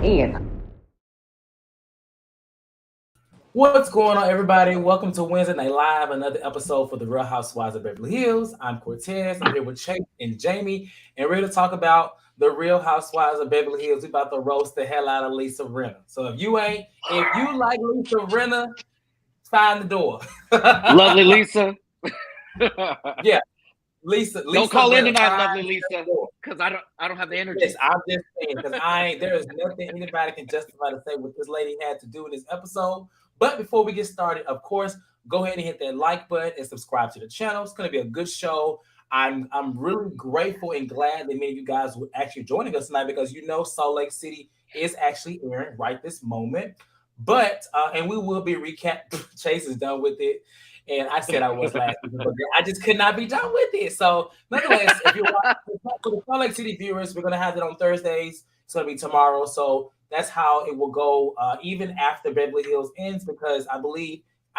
And What's going on, everybody? Welcome to Wednesday Night Live, another episode for the Real Housewives of Beverly Hills. I'm Cortez. I'm here with Chase and Jamie, and we're here to talk about the Real Housewives of Beverly Hills. We're about to roast the hell out of Lisa Rinna. So if you like Lisa Rinna, find the door. Lovely Lisa. Yeah, Lisa Don't call in Rinna, tonight, find lovely the Lisa, door. because I don't have the energy. Yes, I'm just saying because there is nothing anybody can justify to say what this lady had to do in this episode. But before we get started, of course, go ahead and hit that like button and subscribe to the channel. It's going to be a good show. I'm really grateful and glad that many of you guys were actually joining us tonight because Salt Lake City is actually airing right this moment. But and we will be recap. Chase is done with it. And I said I was last week, but I just could not be done with it. So, nonetheless, if you're watching for the Salt Lake City viewers, we're going to have it on Thursdays. It's going to be tomorrow. So, that's how it will go even after Beverly Hills ends, because I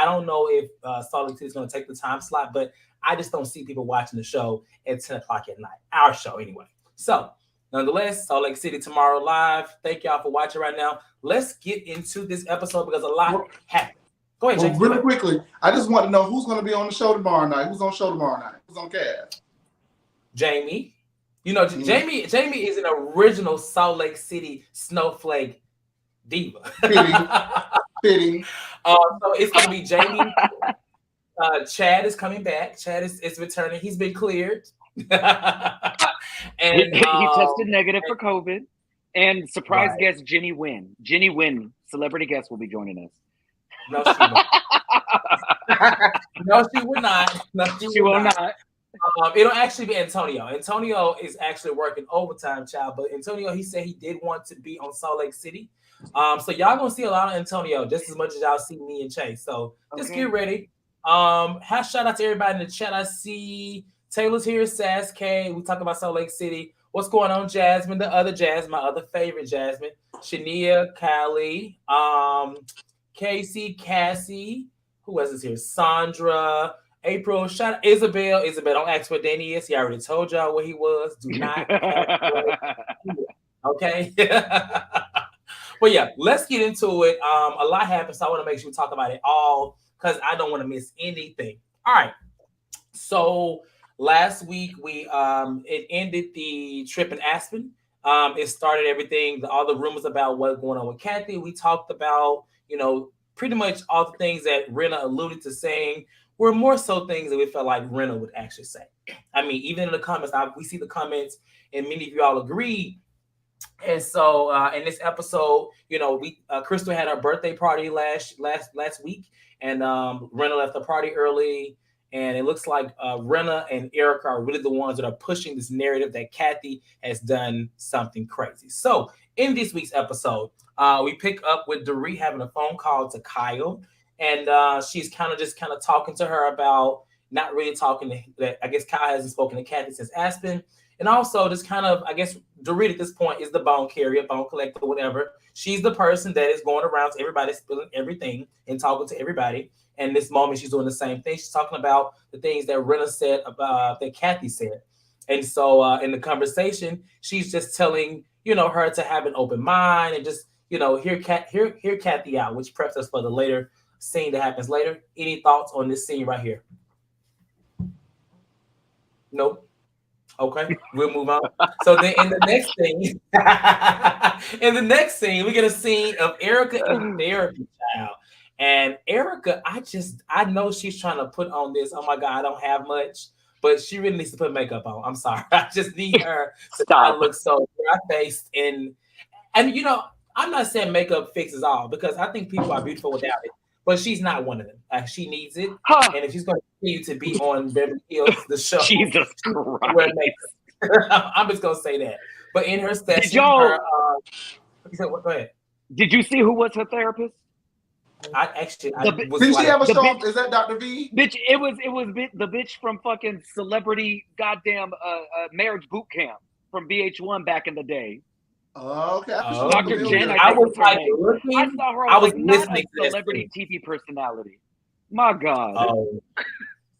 don't know if Salt Lake City is going to take the time slot, but I just don't see people watching the show at 10 o'clock at night. Our show, anyway. So, nonetheless, Salt Lake City tomorrow live. Thank y'all for watching right now. Let's get into this episode because a lot happened. Go ahead, James. Really quickly, I just want to know who's going to be on the show tomorrow night. Who's on the show tomorrow night? Who's on cast? Jamie. Jamie is an original Salt Lake City snowflake diva. Fitting. So it's going to be Jamie. Chad is coming back. Chad is returning. He's been cleared. And he tested negative for COVID. And surprise guest Jenny Wynn. Jenny Wynn, celebrity guest, will be joining us. No, she won't. No, she will not. No, she will not. It'll actually be Antonio. Antonio is actually working overtime, child. But Antonio, he said he did want to be on Salt Lake City. So y'all gonna see a lot of Antonio just as much as y'all see me and Chase. So just get ready. Shout out to everybody in the chat. I see Taylor's here, Sass K. We talk about Salt Lake City. What's going on, Jasmine? The other Jasmine, my other favorite Jasmine. Shania, Callie, Casey, Cassie. Who else is here? Sandra, April, shout out Isabel. Isabel, don't ask what Danny is. He already told y'all what he was. Do not. Okay. But yeah, let's get into it. A lot happened, so I want to make sure we talk about it all because I don't want to miss anything. All right. So last week it ended the trip in Aspen. It started everything, all the rumors about what's going on with Kathy. We talked about, pretty much all the things that Rinna alluded to saying were more so things that we felt like Rinna would actually say. I mean, even in the comments, we see the comments, and many of you all agreed. And so in this episode, Crystal had her birthday party last week, and Rinna left the party early. And it looks like Rinna and Erika are really the ones that are pushing this narrative that Kathy has done something crazy. So in this week's episode, we pick up with Dorit having a phone call to Kyle. And she's kind of talking to her about not really talking to that. I guess Kyle hasn't spoken to Kathy since Aspen. And also just kind of, I guess, Dorit at this point is the bone carrier, bone collector, whatever. She's the person that is going around to everybody, spilling everything and talking to everybody. And this moment, she's doing the same thing. She's talking about the things that Rinna said about that Kathy said. And so in the conversation, she's just telling, her to have an open mind and just, hear Kathy out, which preps us for the later scene that happens later. Any thoughts on this scene right here? Nope. Okay, we'll move on. So then in the next scene, we get a scene of Erika in therapy, child. And Erika, I know she's trying to put on this, oh my God, I don't have much, but she really needs to put makeup on. I'm sorry. I just need her to look so dry-faced. And I'm not saying makeup fixes all, because I think people are beautiful without it, but she's not one of them. She needs it. And if she's going to continue to be on Beverly Hills, the show, Jesus Christ. I'm just going to say that. But in her session, go ahead. Did you see who was her therapist? Did she have a show? Is that Dr. V? Bitch, it was the bitch from fucking Celebrity Goddamn Marriage Boot Camp from VH1 back in the day. Okay. Dr. Jayne. I saw her. I was not a celebrity TV personality. My God. Oh.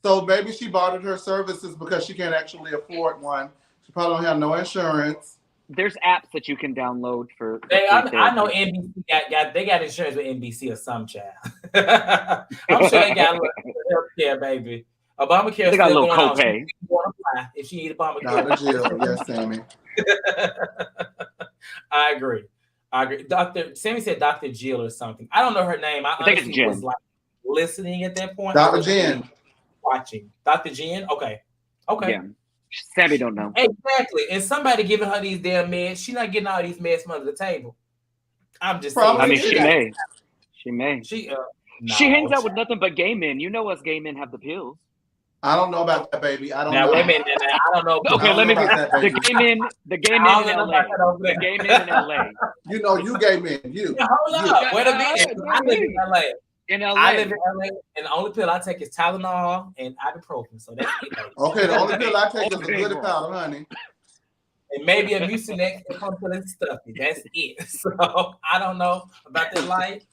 So maybe she bartered her services because she can't actually afford one. She probably don't have no insurance. There's apps that you can download for I know NBC got insurance with NBC or some child. I'm sure they got a little healthcare, baby. Obamacare They got a still little going on. copay. She want to apply if she need Obamacare. Dr. Jill, yes, Sammy. I agree. Sammy said Dr. Jill or something. I don't know her name. I think it's honestly Jen. was like listening at that point. Dr. Jen. Watching. Dr. Jen? Okay. Yeah. Sammy don't know. Exactly. And somebody giving her these damn meds. She's not getting all these meds from under the table. I'm just saying. Probably I mean, is. she may. She hangs out with nothing but gay men. You know us gay men have the pills. I don't know about that, baby. I don't Now, know. wait a minute. I don't know. Okay, I don't let me know about that, the baby. gay men in LA. The gay men in LA. You know, you gay men. You. Hold up. Wait a minute. I live in LA. In LA. I live in LA, and the only pill I take is Tylenol and ibuprofen. So that's it. Baby. Okay, the only pill I take is a good powder, honey. And maybe a Mucinex and stuffy. That's it. So I don't know about that life.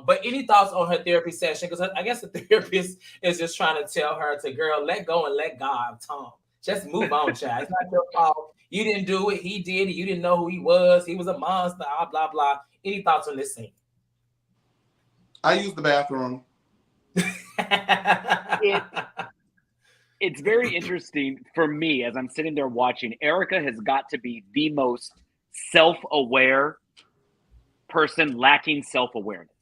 But any thoughts on her therapy session? Because I guess the therapist is just trying to tell her to, girl, let go and let God, Tom. Just move on, child. It's not your fault. You didn't do it. He did it. You didn't know who he was. He was a monster. Blah, blah, blah. Any thoughts on this scene? I use the bathroom. It's very interesting for me as I'm sitting there watching. Erika has got to be the most self-aware person lacking self-awareness,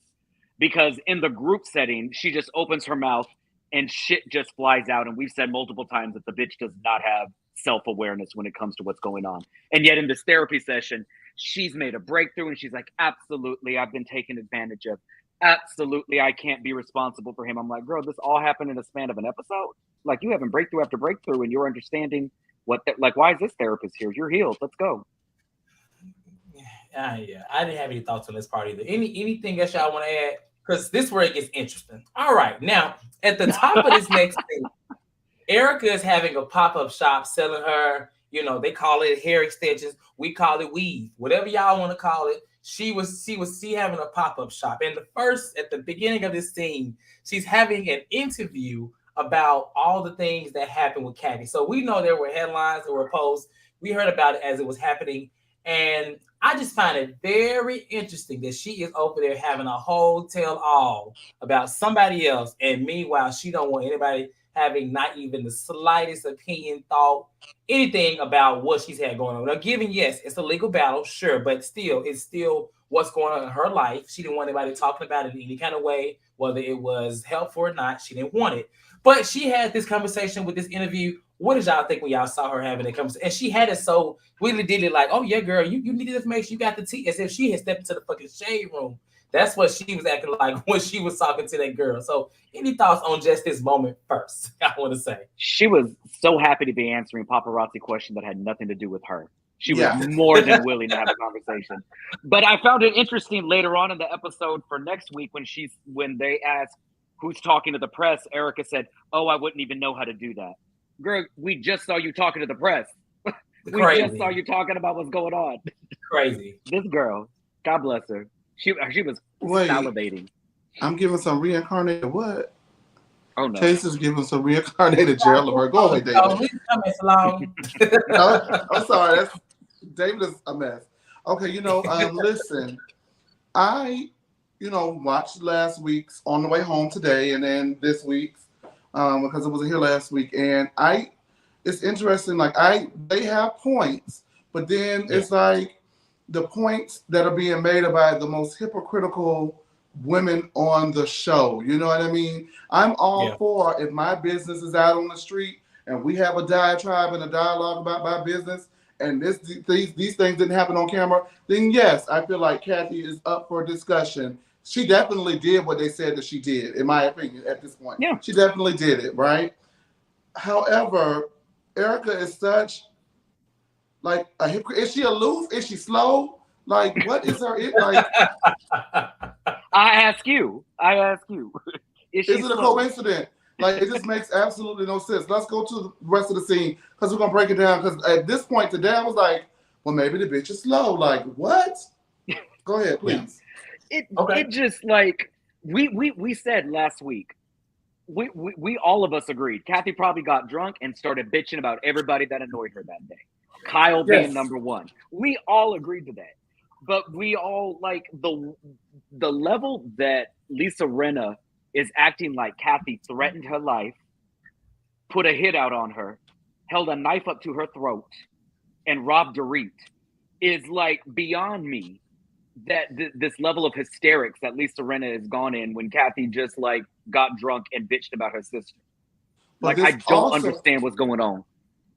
because in the group setting, she just opens her mouth and shit just flies out. And we've said multiple times that the bitch does not have self-awareness when it comes to what's going on. And yet in this therapy session, she's made a breakthrough and she's like, absolutely, I've been taken advantage of. Absolutely, I can't be responsible for him. I'm like, girl, this all happened in the span of an episode. Like, you having breakthrough after breakthrough and you're understanding like, why is this therapist here? You're healed. Let's go. Yeah, I didn't have any thoughts on this part either. Anything else y'all want to add? Because this is where it gets interesting. All right, now at the top of this next thing, Erika is having a pop-up shop selling her, they call it hair extensions. We call it weave, whatever y'all want to call it. She having a pop-up shop. And at the beginning of this scene, she's having an interview about all the things that happened with Kathy. So we know there were headlines, there were posts. We heard about it as it was happening. And I just find it very interesting that she is over there having a whole tell all about somebody else. And meanwhile, she don't want anybody having not even the slightest opinion, thought, anything about what she's had going on. Now, given, yes, it's a legal battle, sure, but it's still what's going on in her life. She didn't want anybody talking about it in any kind of way, whether it was helpful or not. She didn't want it. But she had this conversation with this interview. What did y'all think when y'all saw her having that conversation? And she had it so really did it like, oh yeah, girl, you needed information, you got the tea, as if she had stepped into the fucking shade room. That's what she was acting like when she was talking to that girl. So any thoughts on just this moment first? I want to say. She was so happy to be answering paparazzi questions that had nothing to do with her. She was more than willing to have a conversation. But I found it interesting later on in the episode for next week when they asked who's talking to the press, Erika said, oh, I wouldn't even know how to do that. Girl, we just saw you talking to the press. Just saw you talking about what's going on. Crazy. This girl, God bless her. She was salivating. I'm giving some reincarnated what? Oh no. Chase is giving some reincarnated Gerald Levert. Go away, David. I'm sorry. David is a mess. Okay, listen. I, watched last week's on the way home today, and then this week's because I wasn't here last week, and it's interesting. Like they have points, but then it's like the points that are being made by the most hypocritical women on the show. You know what I mean? I'm all for if my business is out on the street and we have a diatribe and a dialogue about my business, and these things didn't happen on camera, then yes, I feel like Kathy is up for discussion. She definitely did what they said that she did, in my opinion, at this point. Yeah. She definitely did it, right? However, Erika is such like a hypocrite. Is she aloof? Is she slow? Like, what is her like? I ask you. Is it a coincidence? Like, it just makes absolutely no sense. Let's go to the rest of the scene because we're gonna break it down. Because at this point today, I was like, well, maybe the bitch is slow. Like, what? Go ahead, please. It just like we said last week. We all of us agreed. Kathy probably got drunk and started bitching about everybody that annoyed her that day. Kyle Yes. being number one. We all agreed to that. But we all like the level that Lisa Rinna is acting like Kathy threatened her life, put a hit out on her, held a knife up to her throat, and robbed Dorit is like beyond me. That this level of hysterics that Lisa Rinna has gone in when Kathy just like got drunk and bitched about her sister. But Like I this don't also- understand what's going on.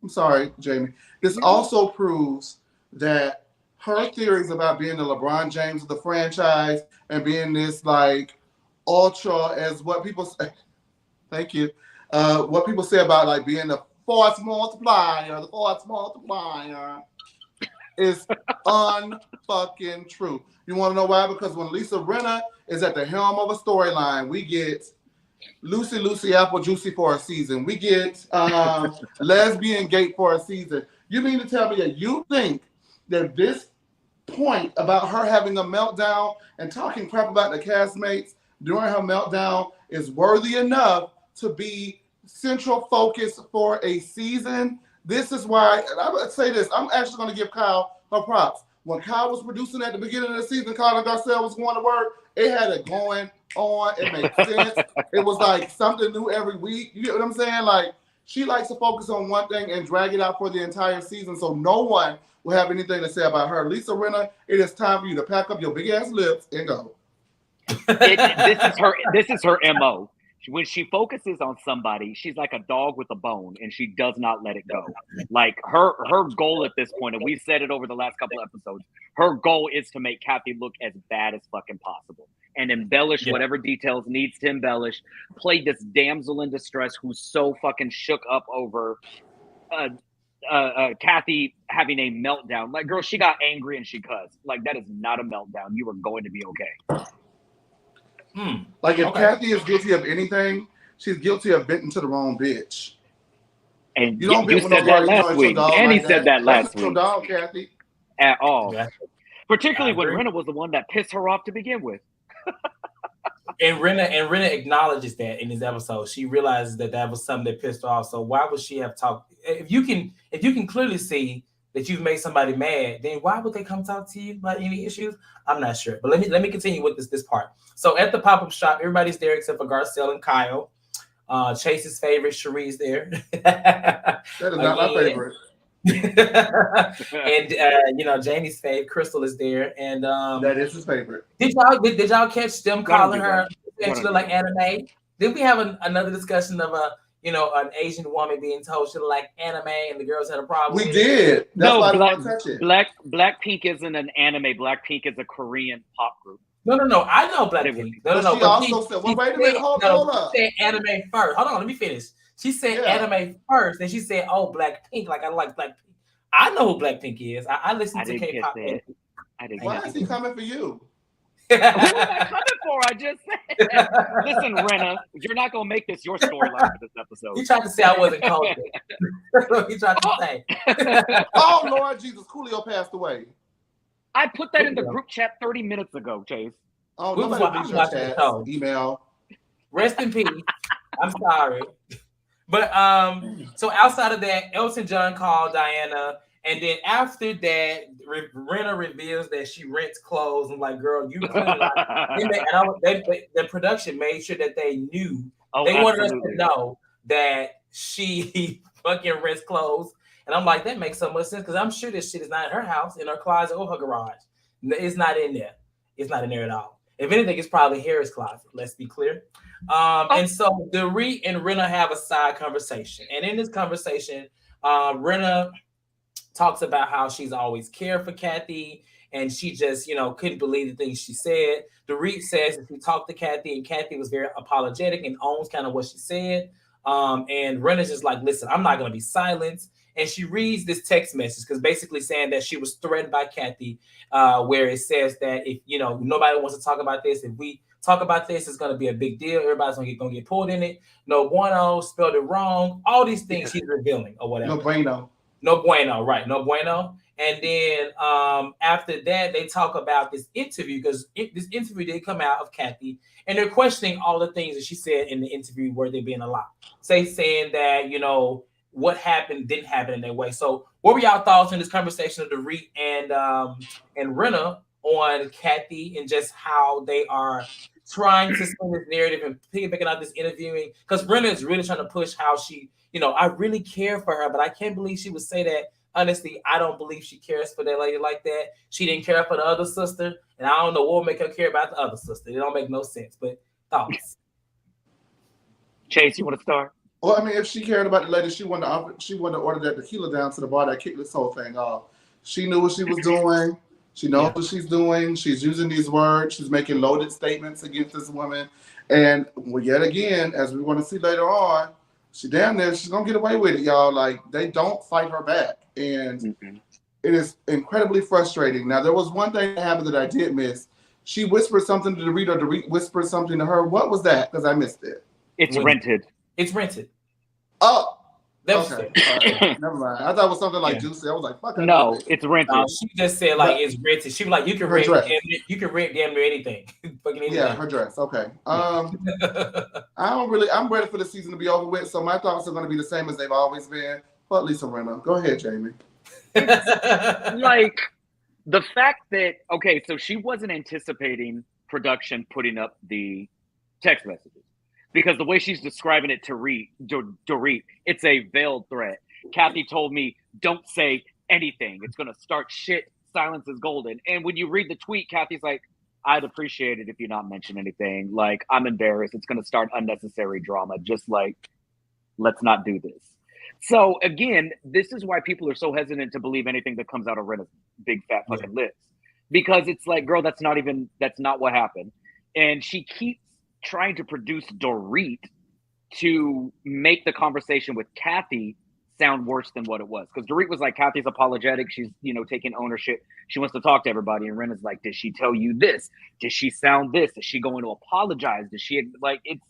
I'm sorry, Jamie. This also proves that her theories about being the LeBron James of the franchise and being this like ultra, as what people say, thank you, what people say about like being the force multiplier, is unfucking true. You want to know why? Because when Lisa Rinna is at the helm of a storyline, we get Lucy Apple Juicy for a season. We get Lesbian Gate for a season. You mean to tell me that you think that this point about her having a meltdown and talking crap about the castmates during her meltdown is worthy enough to be central focus for a season? This is why, and I'm going to say this, I'm actually going to give Kyle her props. When Kyle was producing at the beginning of the season, Kyle and Garcelle was going to work, it had it going on. It made sense. It was like something new every week. You get what I'm saying? Like, she likes to focus on one thing and drag it out for the entire season, so no one will have anything to say about her. Lisa Rinna, it is time for you to pack up your big ass lips and go. This is her MO. When she focuses on somebody, she's like a dog with a bone, and she does not let it go. Like her goal at this point, and we've said it over the last couple of episodes, her goal is to make Kathy look as bad as fucking possible and embellish whatever details needs to embellish. Play this damsel in distress who's so fucking shook up over Kathy having a meltdown. Like, girl, she got angry and she cussed. Like, that is not a meltdown. You are going to be okay. Like, if Kathy is guilty of anything, she's guilty of venting to the wrong bitch. And you don't you said that last week. And he said that last week. Your dog, Kathy. At all. Yeah. Particularly when Rinna was the one that pissed her off to begin with. And Rinna acknowledges that in this episode. She realizes that was something that pissed her off. So why would she have talked? If you can clearly see that you've made somebody mad, then why would they come talk to you about any issues? I'm not sure. But let me continue with this part. So at the pop-up shop, everybody's there except for Garcelle and Kyle. Chase's favorite, Cherie's there. That is not my favorite. And Jayne's favorite, Crystal, is there. And that is his favorite. Did y'all catch them calling her she look like anime? Did we have another discussion of an Asian woman being told she looked like anime and the girls had a problem? We did. That's why I don't touch it. Blackpink isn't an anime. Blackpink is a Korean pop group. No. I know Blackpink. No. She also said, well, wait a minute, hold up. She said anime first. Hold on, let me finish. She said anime first, and she said, "Oh, Blackpink, like I like Blackpink." I know who Blackpink is. I listen to K-pop. Why is he coming for you? Who am I coming for? I just said. Listen, Rinna, you're not gonna make this your storyline for this episode. You tried to say I wasn't cultured. That's what you tried to say. Oh Lord Jesus, Coolio passed away. I put that in the group chat 30 minutes ago, Chase. Oh, nobody reads your chat. Email. Rest in peace. I'm sorry. But so outside of that, Elton John called Diana, and then after that, Rinna reveals that she rents clothes. I'm like, girl, you clearly the production made sure that they knew. They wanted us to know that she fucking rents clothes. And I'm like, that makes so much sense because I'm sure this shit is not in her house, in her closet, or her garage. It's not in there. It's not in there at all. If anything, it's probably Harry's closet. Let's be clear. And so Dorit and Rinna have a side conversation. And in this conversation, Rinna talks about how she's always cared for Kathy. And she just, couldn't believe the things she said. Dorit says that she talked to Kathy and Kathy was very apologetic and owns kind of what she said. And Rinna's just like, listen, I'm not going to be silenced. And she reads this text message because basically saying that she was threatened by Kathy, where it says that if nobody wants to talk about this, if we talk about this, it's going to be a big deal. Everybody's going to get pulled in it. No bueno, spelled it wrong. All these things she's revealing or whatever. No bueno, right? No bueno. And then after that, they talk about this interview because this interview did come out of Kathy, and they're questioning all the things that she said in the interview where they're being a lie. Saying that what happened didn't happen in that way. So what were y'all thoughts in this conversation of Dorit and Rinna on Kathy and just how they are trying to spin this narrative and piggybacking out this interviewing? Because Rinna is really trying to push how she, I really care for her, but I can't believe she would say that. Honestly, I don't believe she cares for that lady like that. She didn't care for the other sister, and I don't know what would make her care about the other sister. It don't make no sense. But thoughts? Chase, you want to start? Well, I mean, if she cared about the lady, she wouldn't have ordered that tequila down to the bar that kicked this whole thing off. She knew what she was doing. She knows what she's doing. She's using these words. She's making loaded statements against this woman. And yet again, as we want to see later on, she's going to get away with it, y'all. Like, they don't fight her back. And it is incredibly frustrating. Now, there was one thing that happened that I did miss. She whispered something to Dorit, or Dorit whispered something to her. What was that? Because I missed it. It's rented. It's rented. Oh, that was okay. Right. Never mind. I thought it was something like juicy. I was like, "Fuck." No, it's rented. She just said like it's rented. She was like, you can rent damn near anything. Fucking anything. Yeah, her dress. Okay. I'm ready for the season to be over with. So my thoughts are going to be the same as they've always been. But Lisa Rinna, go ahead, Jamie. Like the fact that so she wasn't anticipating production putting up the text messages. Because the way she's describing it to Dorit, it's a veiled threat. Kathy told me, don't say anything. It's going to start shit. Silence is golden. And when you read the tweet, Kathy's like, I'd appreciate it if you not mention anything. Like, I'm embarrassed. It's going to start unnecessary drama. Just like, let's not do this. So again, this is why people are so hesitant to believe anything that comes out of Rinna's big fat fucking lips. Because it's like, girl, that's not what happened. And she keeps trying to produce Dorit to make the conversation with Kathy sound worse than what it was. Because Dorit was like, Kathy's apologetic. She's, taking ownership. She wants to talk to everybody. And Rinna's like, did she tell you this? Did she sound this? Is she going to apologize? Did she it's?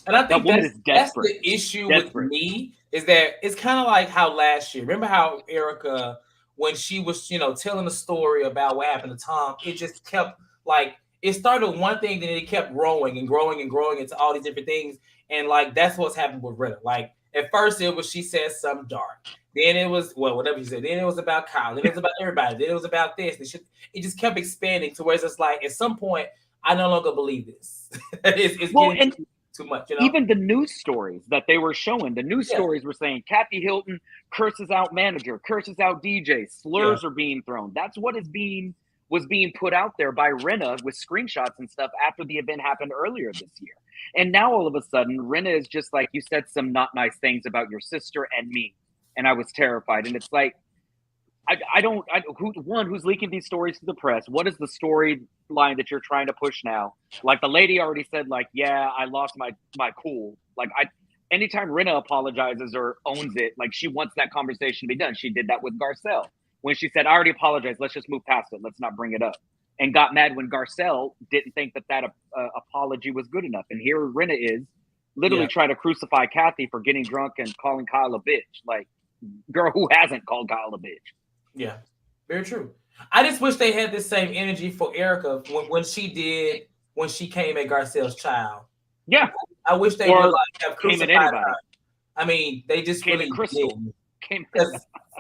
And I think that's the issue with Desperate. me is that it's kind of like how last year, remember how Erika, when she was, telling the story about what happened to Tom, it just kept like, it started with one thing, then it kept growing and growing and growing into all these different things. And like, that's what's happened with Rinna. Like at first it was, she said something dark. Then it was, whatever you said. Then it was about Kyle. Then it was about everybody. Then it was about this. It just kept expanding to where it's just like, at some point, I no longer believe this. it's getting too much. Even the news stories that they were showing, the news stories were saying Kathy Hilton curses out manager, curses out DJ, slurs are being thrown. That's what was being put out there by Rinna with screenshots and stuff after the event happened earlier this year. And now all of a sudden, Rinna is just like, you said some not nice things about your sister and me. And I was terrified. And it's like, who's leaking these stories to the press? What is the storyline that you're trying to push now? Like the lady already said, like, yeah, I lost my cool. Like anytime Rinna apologizes or owns it, like she wants that conversation to be done. She did that with Garcelle. When she said, I already apologized, let's just move past it. Let's not bring it up. And got mad when Garcelle didn't think that apology was good enough. And here Rinna is literally trying to crucify Kathy for getting drunk and calling Kyle a bitch. Like, girl, who hasn't called Kyle a bitch? Yeah, very true. I just wish they had this same energy for Erika when she came at Garcelle's child. Yeah. I wish they would have crucified her. I mean, they just came really at Crystal.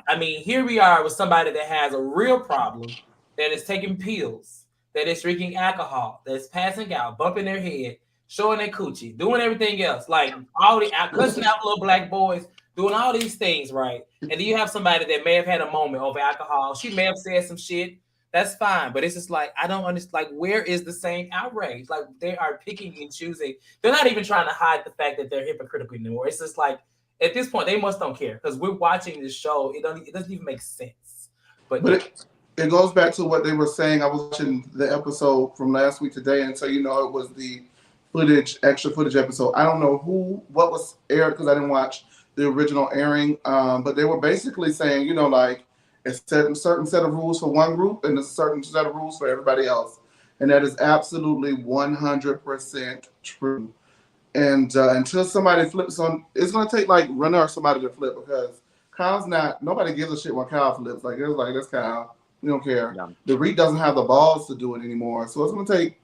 I mean, here we are with somebody that has a real problem, that is taking pills, that is drinking alcohol, that's passing out, bumping their head, showing their coochie, doing everything else, like all the cussing out little black boys, doing all these things, right? And then you have somebody that may have had a moment over alcohol. She may have said some shit. That's fine, but it's just like, I don't understand. Like, where is the same outrage? Like, they are picking and choosing. They're not even trying to hide the fact that they're hypocritical anymore. It's just like, at this point, they must don't care because we're watching this show. It doesn't even make sense. But it goes back to what they were saying. I was watching the episode from last week today, and so it was the extra footage episode. I don't know what was aired because I didn't watch the original airing. But they were basically saying, like it's a certain set of rules for one group and a certain set of rules for everybody else, and that is absolutely 100% true. And until somebody flips on, it's going to take like Rinna or somebody to flip because nobody gives a shit when Kyle flips. Like, it's like, that's Kyle. We don't care. Yeah. Dorit doesn't have the balls to do it anymore. So it's going to take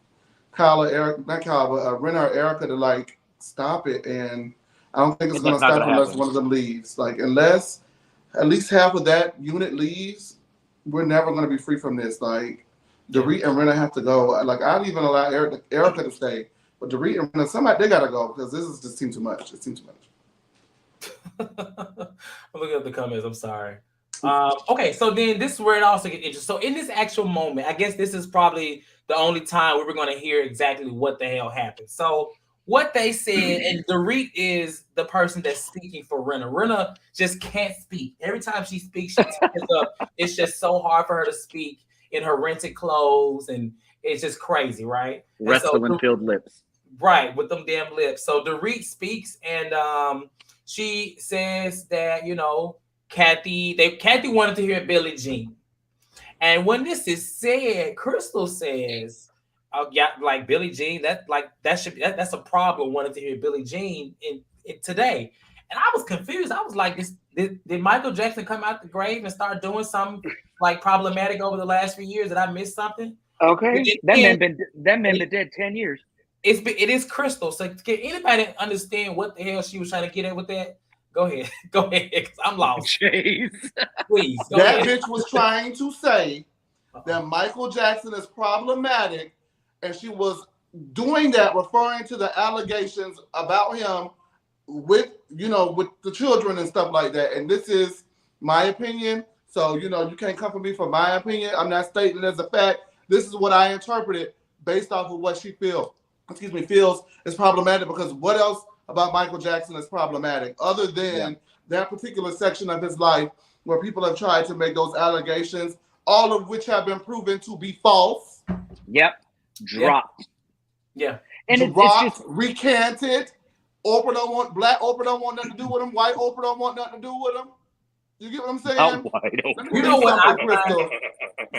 Rinna or Erika to like stop it. And I don't think it's going to stop unless one of them leaves. Like, unless at least half of that unit leaves, we're never going to be free from this. Like, Dorit and Rinna have to go. Like, I'd even allow Erika to stay. But Dorit and Rinna, somebody, they got to go because this is just seems too much. It seems too much. I'm looking at the comments. I'm sorry. Okay, so then this is where it also gets interesting. So in this actual moment, I guess this is probably the only time where we're going to hear exactly what the hell happened. So what they said, and Dorit is the person that's speaking for Rinna. Rinna just can't speak. Every time she speaks, she tears up. It's just so hard for her to speak in her rented clothes, and it's just crazy, right? Wrestling filled lips. Right, with them damn lips. So Dorit speaks, and she says that, you know, Kathy wanted to hear Billie Jean. And when this is said, Crystal says, "Oh yeah, like Billie Jean, that's a problem. Wanted to hear Billie Jean in today." And I was confused. I was like, did Michael Jackson come out the grave and start doing something like problematic over the last few years? Did I miss something? Okay, that man been dead 10 years. It is Crystal. So can anybody understand what the hell she was trying to get at with that? Go ahead, because I'm lost. Jeez. Please, go that ahead. bitch was trying to say that Michael Jackson is problematic, and she was doing that, referring to the allegations about him with the children and stuff like that. And this is my opinion, so you can't come for me for my opinion. I'm not stating it as a fact. This is what I interpreted based off of what she feels is problematic, because what else about Michael Jackson is problematic other than that particular section of his life where people have tried to make those allegations, all of which have been proven to be false. Yep. Dropped. Yeah. And dropped, it's just recanted. Black Oprah don't want nothing to do with him. White Oprah don't want nothing to do with him. You get what I'm saying? You know what? Crystal.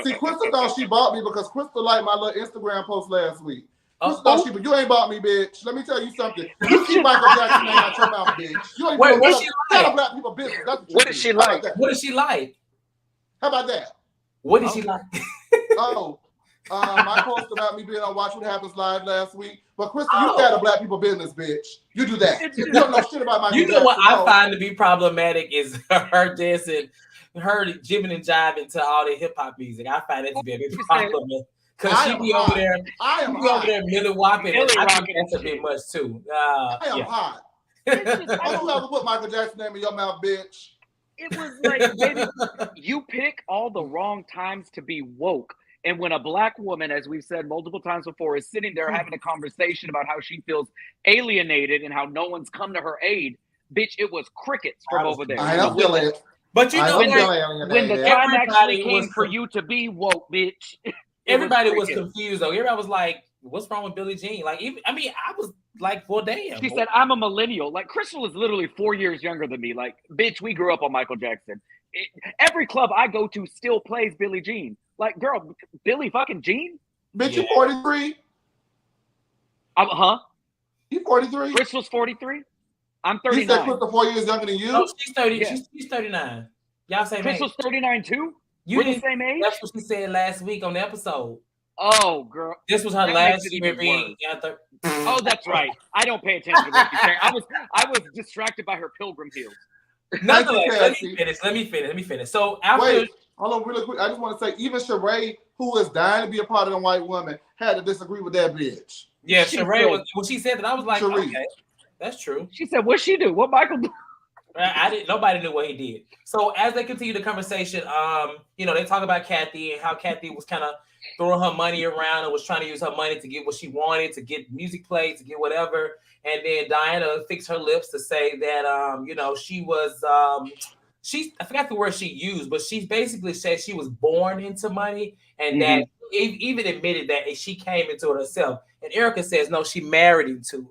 See, Crystal thought she bought me because Crystal liked my little Instagram post last week. But you ain't bought me, bitch. Let me tell you something. You keep Michael Jackson name out your mouth, bitch. You ain't what she like? Black people business. What did she like? What did she like? How about that? What did she like? I posted about me being on Watch What Happens Live last week. But Crystal, you got a black people business, bitch. You do that. You don't know shit about Michael Jackson. You know what I find to be problematic is her dancing, her jibbing and jiving to all the hip hop music. I find it to be a big problem. Because she be over there, Millie whopping, and I think that's a bit much too. I am hot. Don't you ever put Michael Jackson name in your mouth, bitch? It was like, baby, you pick all the wrong times to be woke. And when a black woman, as we've said multiple times before, is sitting there having a conversation about how she feels alienated and how no one's come to her aid, bitch, it was crickets from over there. I don't feel it. But you know, when the time actually came for you to be woke, bitch. Everybody was confused though. Everybody was like, "What's wrong with Billie Jean?" Like, I was like, "Well, damn." She said, "I'm a millennial." Like, Crystal is literally 4 years younger than me. Like, bitch, we grew up on Michael Jackson. Every club I go to still plays Billie Jean. Like, girl, Billie fucking Jean. Bitch, you 43? You 43? Crystal's 43. I'm 39. You said Crystal 4 years younger than you? No, she's 30. Yeah. She's 39. Y'all say Crystal's 39 too. We're the same age? That's what she said last week on the episode. Oh, girl. This was her last year being. Oh, that's right. I don't pay attention to what she's saying. I was distracted by her pilgrim heels. Let me finish. So after. Wait, hold on really quick. I just want to say, even Sheree, who is dying to be a part of the white woman, had to disagree with that bitch. Yeah, Sheree was when she said that, I was like, Sheree. Okay, that's true. She said, "What'd she do? What Michael do?" I didn't. Nobody knew what he did. So as they continue the conversation, they talk about Kathy and how Kathy was kind of throwing her money around and was trying to use her money to get what she wanted, to get music played, to get whatever. And then Diana fixed her lips to say that she was I forgot the word she used, but she basically said she was born into money, and that even admitted that she came into it herself. And Erika says no, she married into it.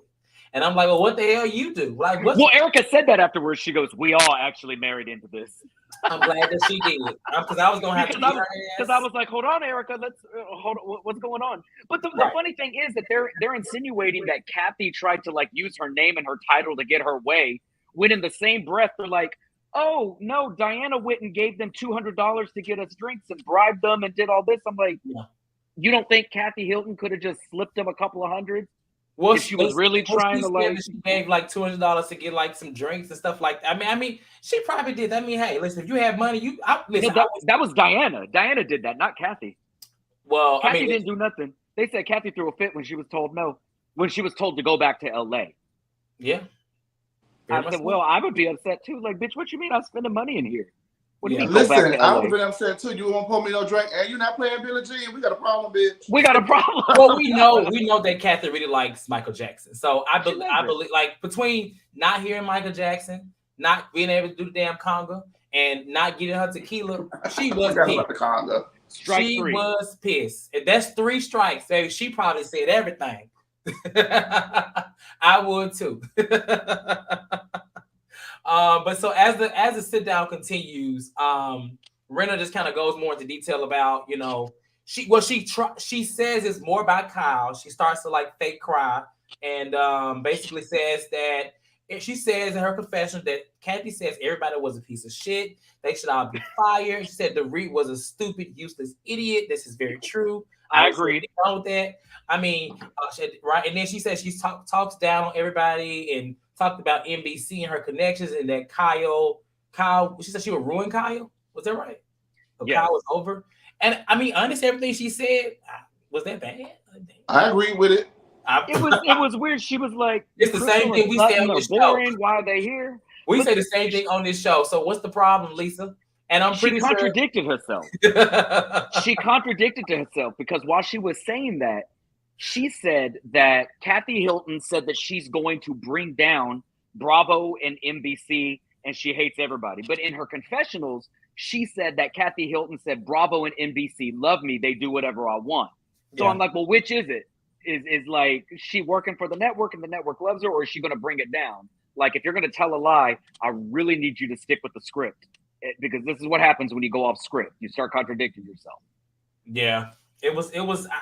And I'm like, well, what the hell you do? Like, well, Erika said that afterwards. She goes, "We all actually married into this." I'm glad that she did, because I was gonna have to beat her ass. Because I was like, "Hold on, Erika, let's hold on. What's going on?" But the funny thing is that they're insinuating that Kathy tried to like use her name and her title to get her way. When in the same breath, they're like, "Oh no, Diana went and gave them $200 to get us drinks and bribed them and did all this." I'm like, You don't think Kathy Hilton could have just slipped them a couple of hundred? Well, if she was really trying to like, she gave like $200 to get like some drinks and stuff like that. I mean, she probably did. I mean, hey, listen, if you have money, listen. No, that was Diana. Diana did that, not Kathy. Well, Kathy didn't do nothing. They said Kathy threw a fit when she was told no, when she was told to go back to LA. Yeah. I said, well, I would be upset too. Like, bitch, what you mean I'm spending money in here? What do you mean Listen, go back to LA? I would have been upset too. You won't pour me no drink, and you're not playing Billie Jean. We got a problem, bitch. We got a problem. Well, we know that Kathy really likes Michael Jackson. So I believe, like, between not hearing Michael Jackson, not being able to do the damn conga, and not getting her tequila, she was pissed. The conga. She was pissed. If that's 3 strikes, baby, she probably said everything. I would too. But so as the sit down continues, Rinna just kind of goes more into detail about, you know, she says it's more about Kyle. She starts to like fake cry and basically says that she says in her confession that Kathy says everybody was a piece of shit. They should all be fired. She said the Reed was a stupid, useless idiot. This is very true. I agree with that. I mean, right. And then she says she talks down on everybody and talked about NBC and her connections and that Kyle, she said she would ruin Kyle. Was that right? So yeah. Kyle was over. And I mean, honestly, everything she said, was that bad? I agree with it. It was weird. She was like, it's the same thing we say on this show. Why are they here? We say the same thing on this show. So what's the problem, Lisa? And I'm pretty sure she contradicted herself. She contradicted to herself because while she was saying that, she said that Kathy Hilton said that she's going to bring down Bravo and NBC and she hates everybody. But in her confessionals, she said that Kathy Hilton said Bravo and NBC love me. They do whatever I want. So I'm like, well, which is it? Is like she working for the network and the network loves her, or is she going to bring it down? Like, if you're going to tell a lie, I really need you to stick with the script because this is what happens when you go off script. You start contradicting yourself. Yeah, it was.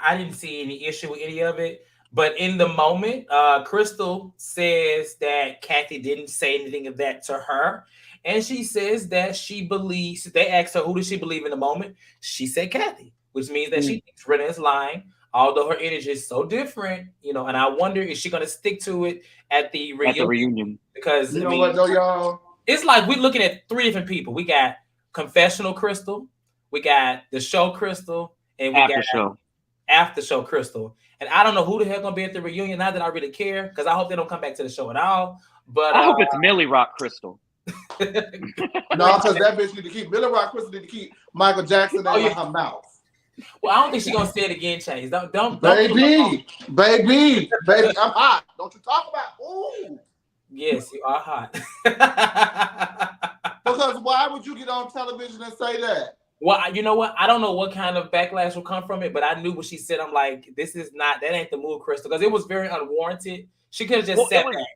I didn't see any issue with any of it, but in the moment, Crystal says that Kathy didn't say anything of that to her, and she says that she believes. They asked her who does she believe in the moment. She said Kathy, which means that she thinks Rinna is lying. Although her energy is so different, you know, and I wonder is she going to stick to it at the reunion? Because you know what, though, y'all? It's like we're looking at 3 different people. We got confessional Crystal, we got the show Crystal, and we got after show Crystal. And I don't know who the hell going to be at the reunion. Not that I really care, because I hope they don't come back to the show at all. But I hope it's Millie Rock Crystal. No, because that bitch need to keep Millie Rock Crystal need to keep Michael Jackson out of her mouth. Well, I don't think she's gonna say it again, Chase. Don't baby, I'm hot. Don't you talk about ooh. Yes, you are hot. Because why would you get on television and say that? Well, you know what? I don't know what kind of backlash will come from it, but I knew what she said. I'm like, that ain't the move, Crystal, because it was very unwarranted. She could have just said that.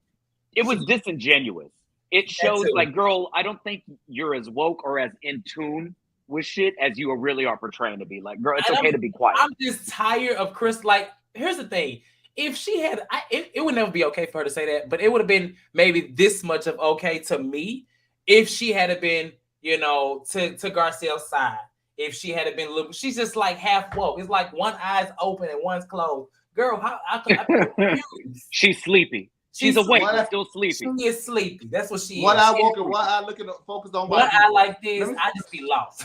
It was disingenuous. It shows like, girl, I don't think you're as woke or as in tune with shit as you really are portraying to be. Like, girl, it's okay to be quiet. I'm just tired of Chris. Like, here's the thing. If she had, it would never be okay for her to say that, but it would have been maybe this much of okay to me if she had been, you know, to Garcelle's side. If she had been, she's just like half woke. It's like one eye's open and one's closed. Girl, how could I She's sleepy. She's awake, but still sleepy. She is sleepy. That's what she is. One eye woken, one eye looking focused on one eye like this. I just be lost.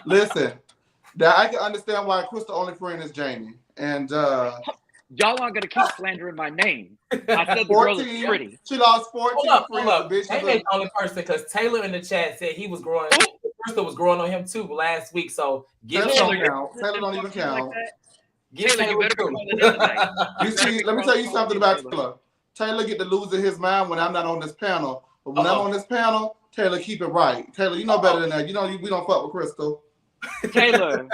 Listen, now I can understand why Crystal only friend is Jayne. And y'all aren't gonna keep slandering my name. I said the girl is pretty. She lost 14 hold friends. Jayne ain't the only person because Taylor in the chat said he was growing. Crystal was growing on him too last week. So Taylor don't even count. Taylor, you better go on the other night. You see, let me tell you something about Taylor. Taylor get to losing his mind when I'm not on this panel. But when I'm on this panel, Taylor keep it right. Taylor, you know better than that. You know we don't fuck with Crystal. Taylor,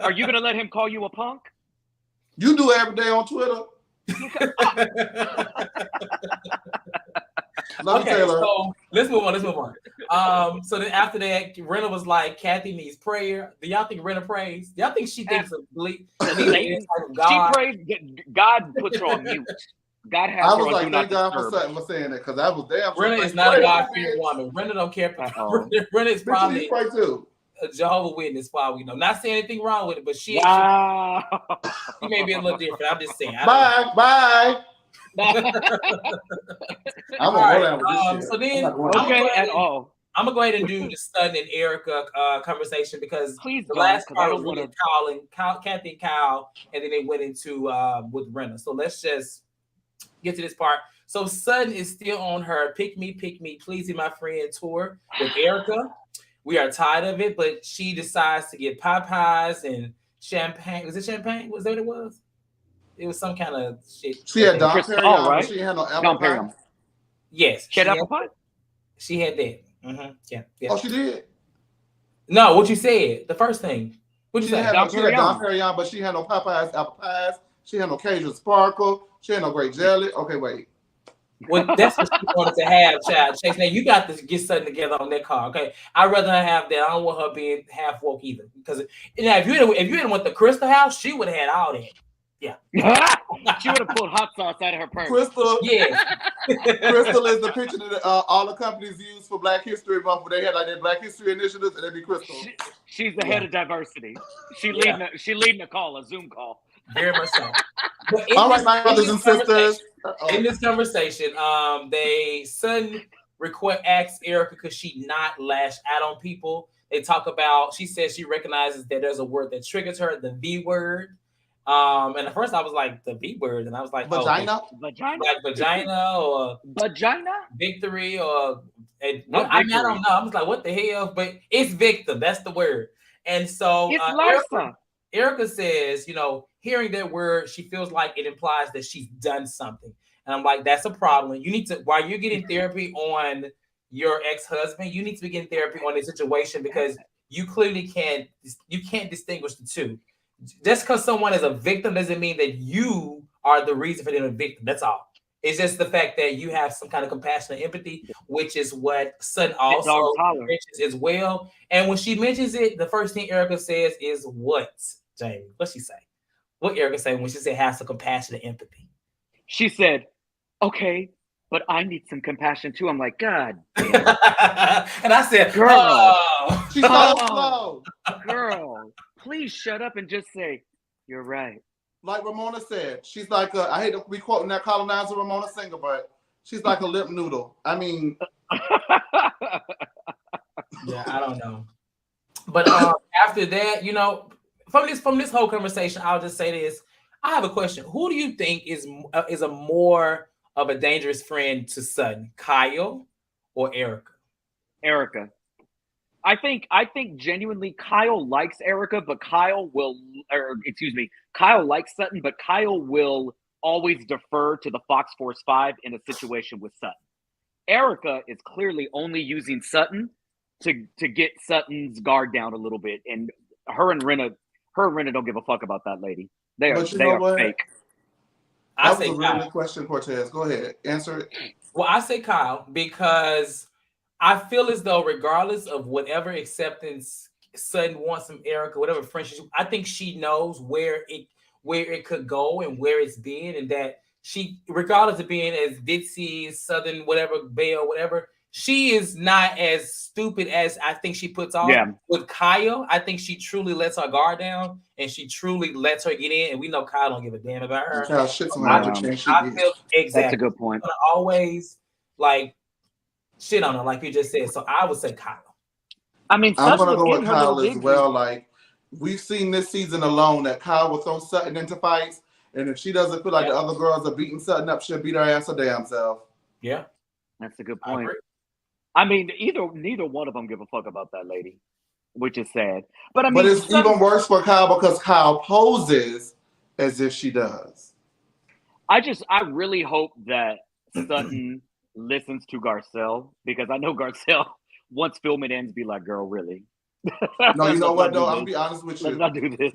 are you gonna let him call you a punk? You do it every day on Twitter. Okay, Taylor. So let's move on. So then after that, Rinna was like, Kathy needs prayer. Do y'all think Rinna prays? Do y'all think she thinks of God? She prays. God puts her on mute. God has I was like, thank God for Sutton for saying that because I was damn. Rinna is not a God-fearing woman. Rinna don't care. Rinna is probably. Pray too. a Jehovah's Witness, for all we know. Not saying anything wrong with it, but she may be a little different. I'm just saying. Bye. I'm gonna go down with this shit. So then, I'm gonna go ahead and do the Sutton and Erika conversation because Please the last part was really Kathy and Kyle, and then they went into with Rinna. So let's just get to this part. So Sutton is still on her pick me, pleasing my friend tour with Erika. We are tired of it, but she decides to get Popeyes and champagne. Was it champagne? Was that what it was? It was some kind of shit. She had Dom Perignon, right? She had no apple pie. Yes. She had apple pie? She had that. Mm-hmm. Yeah. Oh, she did? No, what you said. The first thing. What you said? She had Dom Perignon, but she had no Popeyes apple pies. She had no Cajun Sparkle. She had no grape jelly. Okay, wait. Well, that's what she wanted to have, child. Chase, now you got to get something together on that car, okay? I'd rather not have that. I don't want her being half woke either. Because if you didn't want the Crystal House, she would have had all that. Yeah. She would have pulled hot sauce out of her purse. Crystal. Yeah. Crystal is the picture that all the companies use for Black History Month, where they had like their Black History initiatives, and it'd be Crystal. She's the head of diversity. She leading a call, a Zoom call. Very much so. All right, my brothers and sisters. In this conversation, Sutton asks Erika could she not lash out on people. They talk about, she says she recognizes that there's a word that triggers her, the V word. And at first I was like, the V word, and I was like, vagina, like vagina or victory or I don't know. I was like, what the hell? But it's victim. That's the word. And so Erika says, hearing that word, she feels like it implies that she's done something. And I'm like, that's a problem. You need to, while you're getting therapy on your ex-husband, you need to be getting therapy on this situation because you clearly can't distinguish the two. Just because someone is a victim doesn't mean that you are the reason for them being a victim. That's all. It's just the fact that you have some kind of compassion and empathy, which is what Sutton also mentions as well. And when she mentions it, the first thing Erika says is what, Jayne? What's she say? What Erika say when she said have some compassion and empathy? She said, okay, but I need some compassion too. I'm like, God damn. And I said, girl, she's so slow. Girl, please shut up and just say, you're right. Like Ramona said, she's like I hate to be quoting that colonizer Ramona Singer, but she's like a lip noodle. I mean, yeah, I don't know. But after that, from this whole conversation, I'll just say this. I have a question. Who do you think is a more of a dangerous friend to Sutton, Kyle or Erika? Erika. I think genuinely Kyle likes Erika, but Kyle likes Sutton, but Kyle will always defer to the Fox Force 5 in a situation with Sutton. Erika is clearly only using Sutton to get Sutton's guard down a little bit, and her and Rinna don't give a fuck about that lady. They are fake. That was a really good question, Cortez. Go ahead, answer it. Well, I say Kyle because I feel as though regardless of whatever acceptance Sutton wants from Erika, whatever friendship, I think she knows where it could go and where it's been, and that she, regardless of being as ditzy, Southern, whatever, Belle, whatever, she is not as stupid as I think she puts on. Yeah. With Kyle, I think she truly lets her guard down and she truly lets her get in. And we know Kyle don't give a damn about her. I feel exactly. That's a good point. Always like shit on her, like you just said. So I would say Kyle. I mean, I'm gonna go with Kyle as well. Like we've seen this season alone that Kyle will throw Sutton into fights, and if she doesn't feel like the other girls are beating Sutton up, she'll beat her ass her damn self. Yeah, that's a good point. I mean, neither one of them give a fuck about that lady, which is sad. But I mean, it's even worse for Kyle because Kyle poses as if she does. I really hope that Sutton listens to Garcelle, because I know Garcelle, once filming ends, be like, girl, really? No, you know what though? I'm gonna be honest with you. Let's not do this.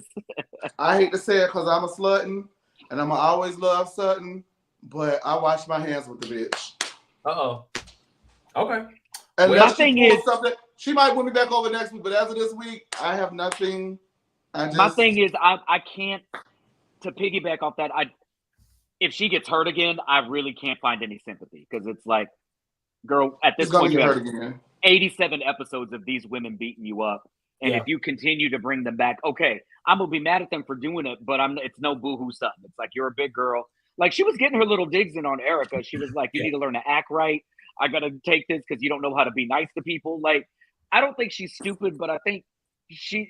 I hate to say it because I'm a Slutton and I'm gonna always love Sutton, but I wash my hands with the bitch. Okay. And well, thing is, she might win me back over next week, but as of this week, I have nothing. My thing is, I can't, to piggyback off that, if she gets hurt again, I really can't find any sympathy, because it's like, girl, at this point, you have 87 episodes of these women beating you up. And Yeah. if you continue to bring them back, okay, I'm gonna be mad at them for doing it, but it's no boohoo Sutton. It's like, you're a big girl. Like, she was getting her little digs in on Erika. She was like, you need to learn to act right. I gotta take this because you don't know how to be nice to people. Like, I don't think she's stupid, but I think she's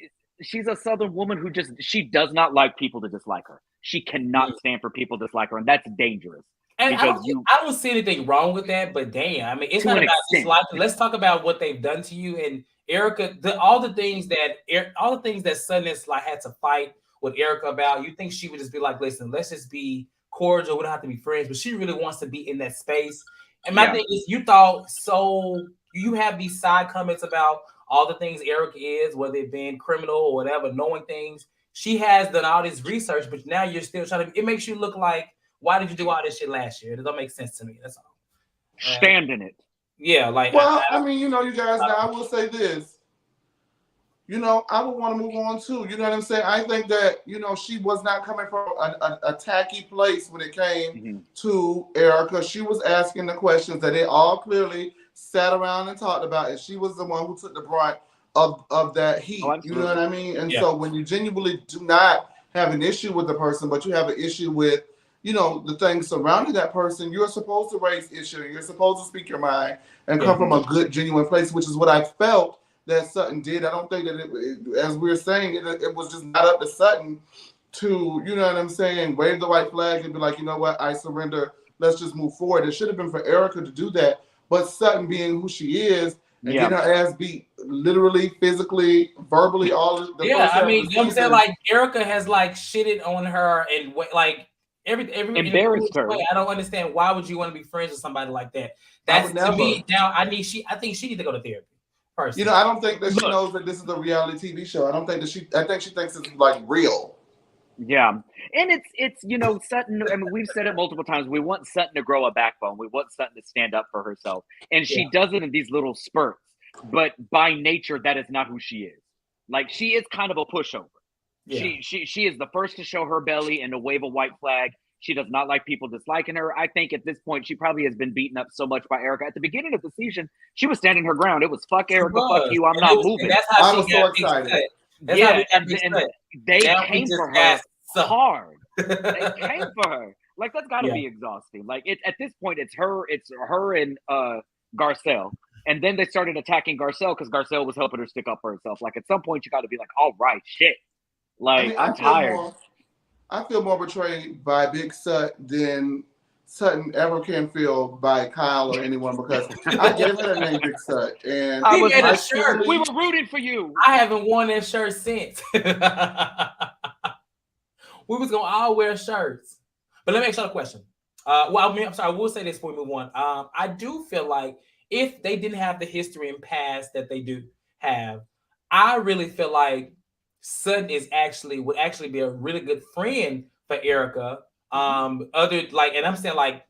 a Southern woman who she does not like people to dislike her. She cannot stand for people to dislike her, and that's dangerous. And I Because don't see anything wrong with that, but damn, I mean, it's To not an about extent. disliking. Let's talk about what they've done to you. And Erika, all the things that Sutton has like had to fight with Erika about. You think she would just be like, listen, let's just be cordial. We don't have to be friends, but she really wants to be in that space. And my thing is, you thought so. You have these side comments about all the things Erika is, whether it being criminal or whatever, knowing things. She has done all this research, but now you're still trying to. It makes you look like, why did you do all this shit last year? It doesn't make sense to me. That's all. Stand in it. Yeah, like. Well, I mean, you guys. Now I will say this. I would want to move on too. You know what I'm saying? I think that she was not coming from a tacky place when it came to Erika. She was asking the questions that they all clearly sat around and talked about, and she was the one who took the brunt of that heat. You know what I mean? And so when you genuinely do not have an issue with the person, but you have an issue with the things surrounding that person, you're supposed to raise issue. You're supposed to speak your mind and come from a good, genuine place, which is what I felt that Sutton did. I don't think that as we were saying, it was just not up to Sutton to, you know what I'm saying, wave the white flag and be like, you know what, I surrender. Let's just move forward. It should have been for Erika to do that. But Sutton, being who she is, and getting her ass beat literally, physically, verbally, all the I mean, you know what I'm saying? Like, Erika has like shitted on her and like every embarrassed her. I don't understand. Why would you want to be friends with somebody like that? That's to me now. I think she needs to go to therapy. Personally. I don't think that she knows that this is a reality TV show. I don't think that I think she thinks it's like real. Yeah. And it's Sutton, I mean, we've said it multiple times. We want Sutton to grow a backbone. We want Sutton to stand up for herself. And she does it in these little spurts. But by nature, that is not who she is. Like, she is kind of a pushover. Yeah. She is the first to show her belly and to wave a white flag. She does not like people disliking her. I think at this point, she probably has been beaten up so much by Erika. At the beginning of the season, she was standing her ground. It was fuck Erika, fuck you, I'm not moving. That's how I was so excited. And they came for her hard. They came for her. Like, that's got to be exhausting. Like, at this point, it's her and Garcelle. And then they started attacking Garcelle because Garcelle was helping her stick up for herself. Like, at some point, you got to be like, all right, shit. Like, I'm tired. I feel more betrayed by Big Sut than Sutton ever can feel by Kyle or anyone, because I gave her the name Big Sut. And he made a shirt. We were rooting for you. I haven't worn that shirt since. We was going to all wear shirts. But let me ask you a question. I'm sorry. We'll say this before we move on. I do feel like if they didn't have the history and past that they do have, I really feel like Sutton would actually be a really good friend for Erika. And I'm saying like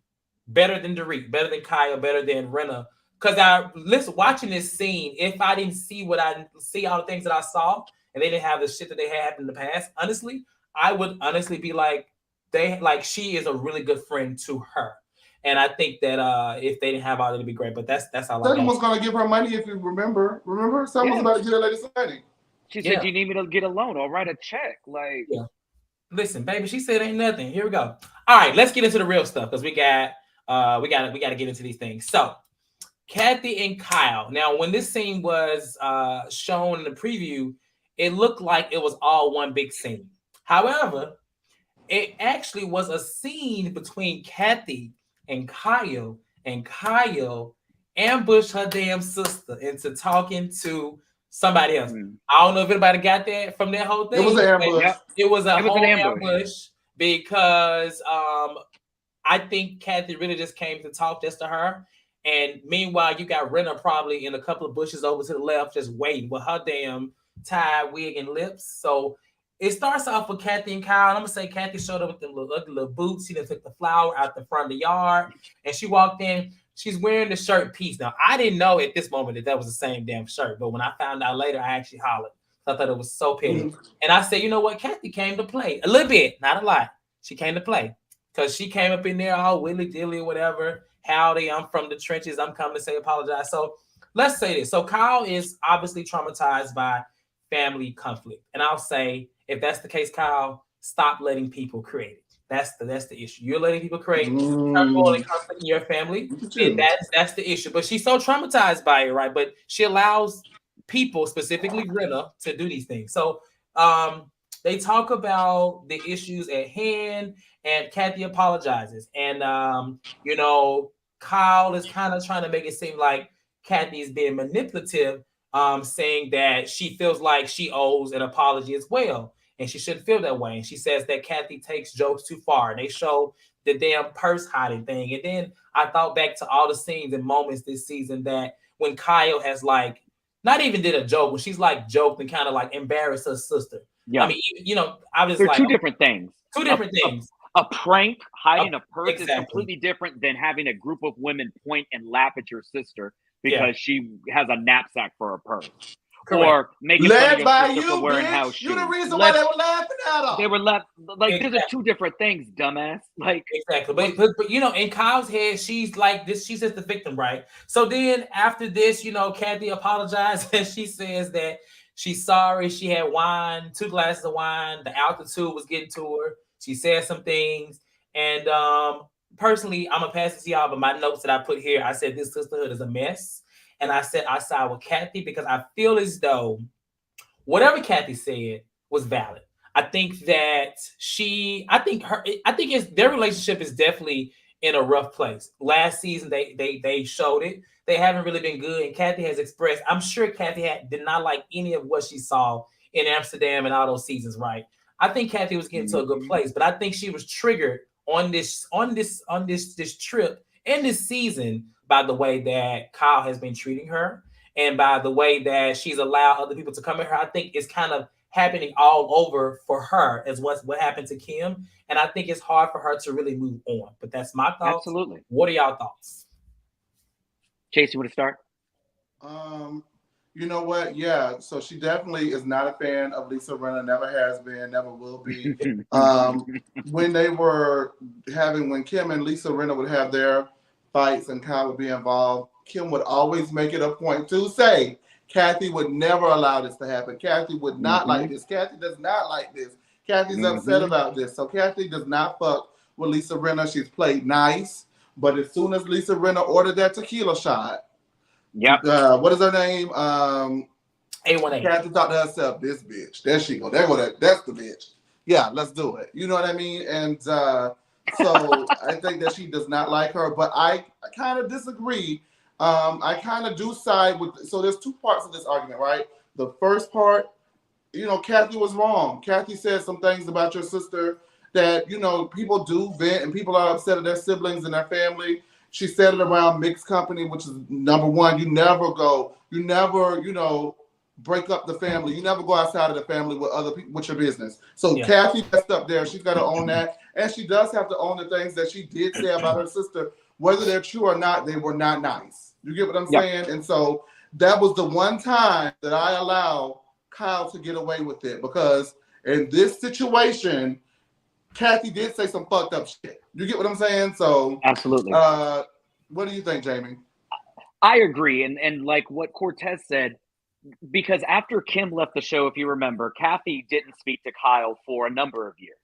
better than Dorit, better than Kyle, better than Rinna. Because watching this scene, if I didn't see all the things that I saw, and they didn't have the shit that they had happened in the past, honestly, I would honestly be like, she is a really good friend to her. And I think that if they didn't have all that, it'd be great. But that's how Sutton was going to give her money, if you remember. Remember? Sutton was about to give that lady some money. She said, "You need me to get a loan or write a check." Like, listen, baby, she said ain't nothing. Here we go. All right, let's get into the real stuff because we got to get into these things. So, Kathy and Kyle. Now, when this scene was shown in the preview, it looked like it was all one big scene. However, it actually was a scene between Kathy and Kyle ambushed her damn sister into talking to somebody else. I don't know if anybody got that from that whole thing. It was an ambush. It was an ambush because I think Kathy really just came to talk just to her. And meanwhile, you got Rinna probably in a couple of bushes over to the left, just waiting with her damn tie, wig, and lips. So it starts off with Kathy and Kyle. And I'm gonna say Kathy showed up with them little boots. She done took the flower out the front of the yard, and she walked in. She's wearing the shirt piece. Now, I didn't know at this moment that was the same damn shirt, but when I found out later, I actually hollered. I thought it was so petty. And I said, you know what? Kathy came to play. A little bit, not a lot. She came to play because she came up in there all willy-dilly or whatever. Howdy, I'm from the trenches. I'm coming to say apologize. So let's say this. So Kyle is obviously traumatized by family conflict. And I'll say, if that's the case, Kyle, stop letting people create it. That's the issue. You're letting people create turmoil and conflict in your family, and that's the issue. But she's so traumatized by it, right? But she allows people, specifically Rinna, to do these things. So they talk about the issues at hand, and Kathy apologizes, and Kyle is kind of trying to make it seem like Kathy is being manipulative, saying that she feels like she owes an apology as well, and she shouldn't feel that way. And she says that Kathy takes jokes too far, and they show the damn purse hiding thing. And then I thought back to all the scenes and moments this season that when Kyle has like not even did a joke, when she's like joked and kind of like embarrassed her sister. Yeah. I mean, I was They're like two different things. Two different things. A prank hiding a purse exactly. is completely different than having a group of women point and laugh at your sister because she has a knapsack for a purse. Correct. Or making fun of your sister for wearing house shoes. You're the reason why they were laughing at her. They were like these are two different things, dumbass. Like exactly. But in Kyle's head, she's like this, she's just the victim, right? So then after this, Kathy apologized and she says that she's sorry. She had wine, 2 glasses of wine. The altitude was getting to her. She said some things. And personally, I'm gonna pass it to y'all, but my notes that I put here, I said this sisterhood is a mess. And I said I side with Kathy because I feel as though whatever Kathy said was valid. I think that their relationship is definitely in a rough place. Last season, they showed it. They haven't really been good. And Kathy has expressed, I'm sure Kathy did not like any of what she saw in Amsterdam and all those seasons, right? I think Kathy was getting to a good place, but I think she was triggered on this trip and this season by the way that Kyle has been treating her and by the way that she's allowed other people to come at her. I think it's kind of happening all over for her as what happened to Kim. And I think it's hard for her to really move on. But that's my thoughts. Absolutely. What are y'all thoughts? Chase, you want to start? You know what? Yeah. So she definitely is not a fan of Lisa Rinna, never has been, never will be. When Kim and Lisa Rinna would have their fights and Kyle would be involved, Kim would always make it a point to say, Kathy would never allow this to happen. Kathy would not like this. Kathy does not like this. Kathy's upset about this. So Kathy does not fuck with Lisa Rinna. She's played nice. But as soon as Lisa Rinna ordered that tequila shot, what is her name? A18. Kathy thought to herself, this bitch. There she go. That's the bitch. Yeah, let's do it. You know what I mean? And so I think that she does not like her. But I kind of disagree. I kind of do side with, so there's 2 parts of this argument, right? The first part, Kathy was wrong. Kathy said some things about your sister that, people do vent and people are upset at their siblings and their family. She said it around mixed company, which is number one. You never, break up the family. You never go outside of the family with other people, with your business. So Kathy messed up there. She's got to own that. And she does have to own the things that she did say about her sister. Whether they're true or not, they were not nice. You get what I'm saying? And so that was the one time that I allowed Kyle to get away with it, because in this situation, Kathy did say some fucked up shit. You get what I'm saying? So absolutely. What do you think, Jamie? I agree. And like what Cortez said, because after Kim left the show, if you remember, Kathy didn't speak to Kyle for a number of years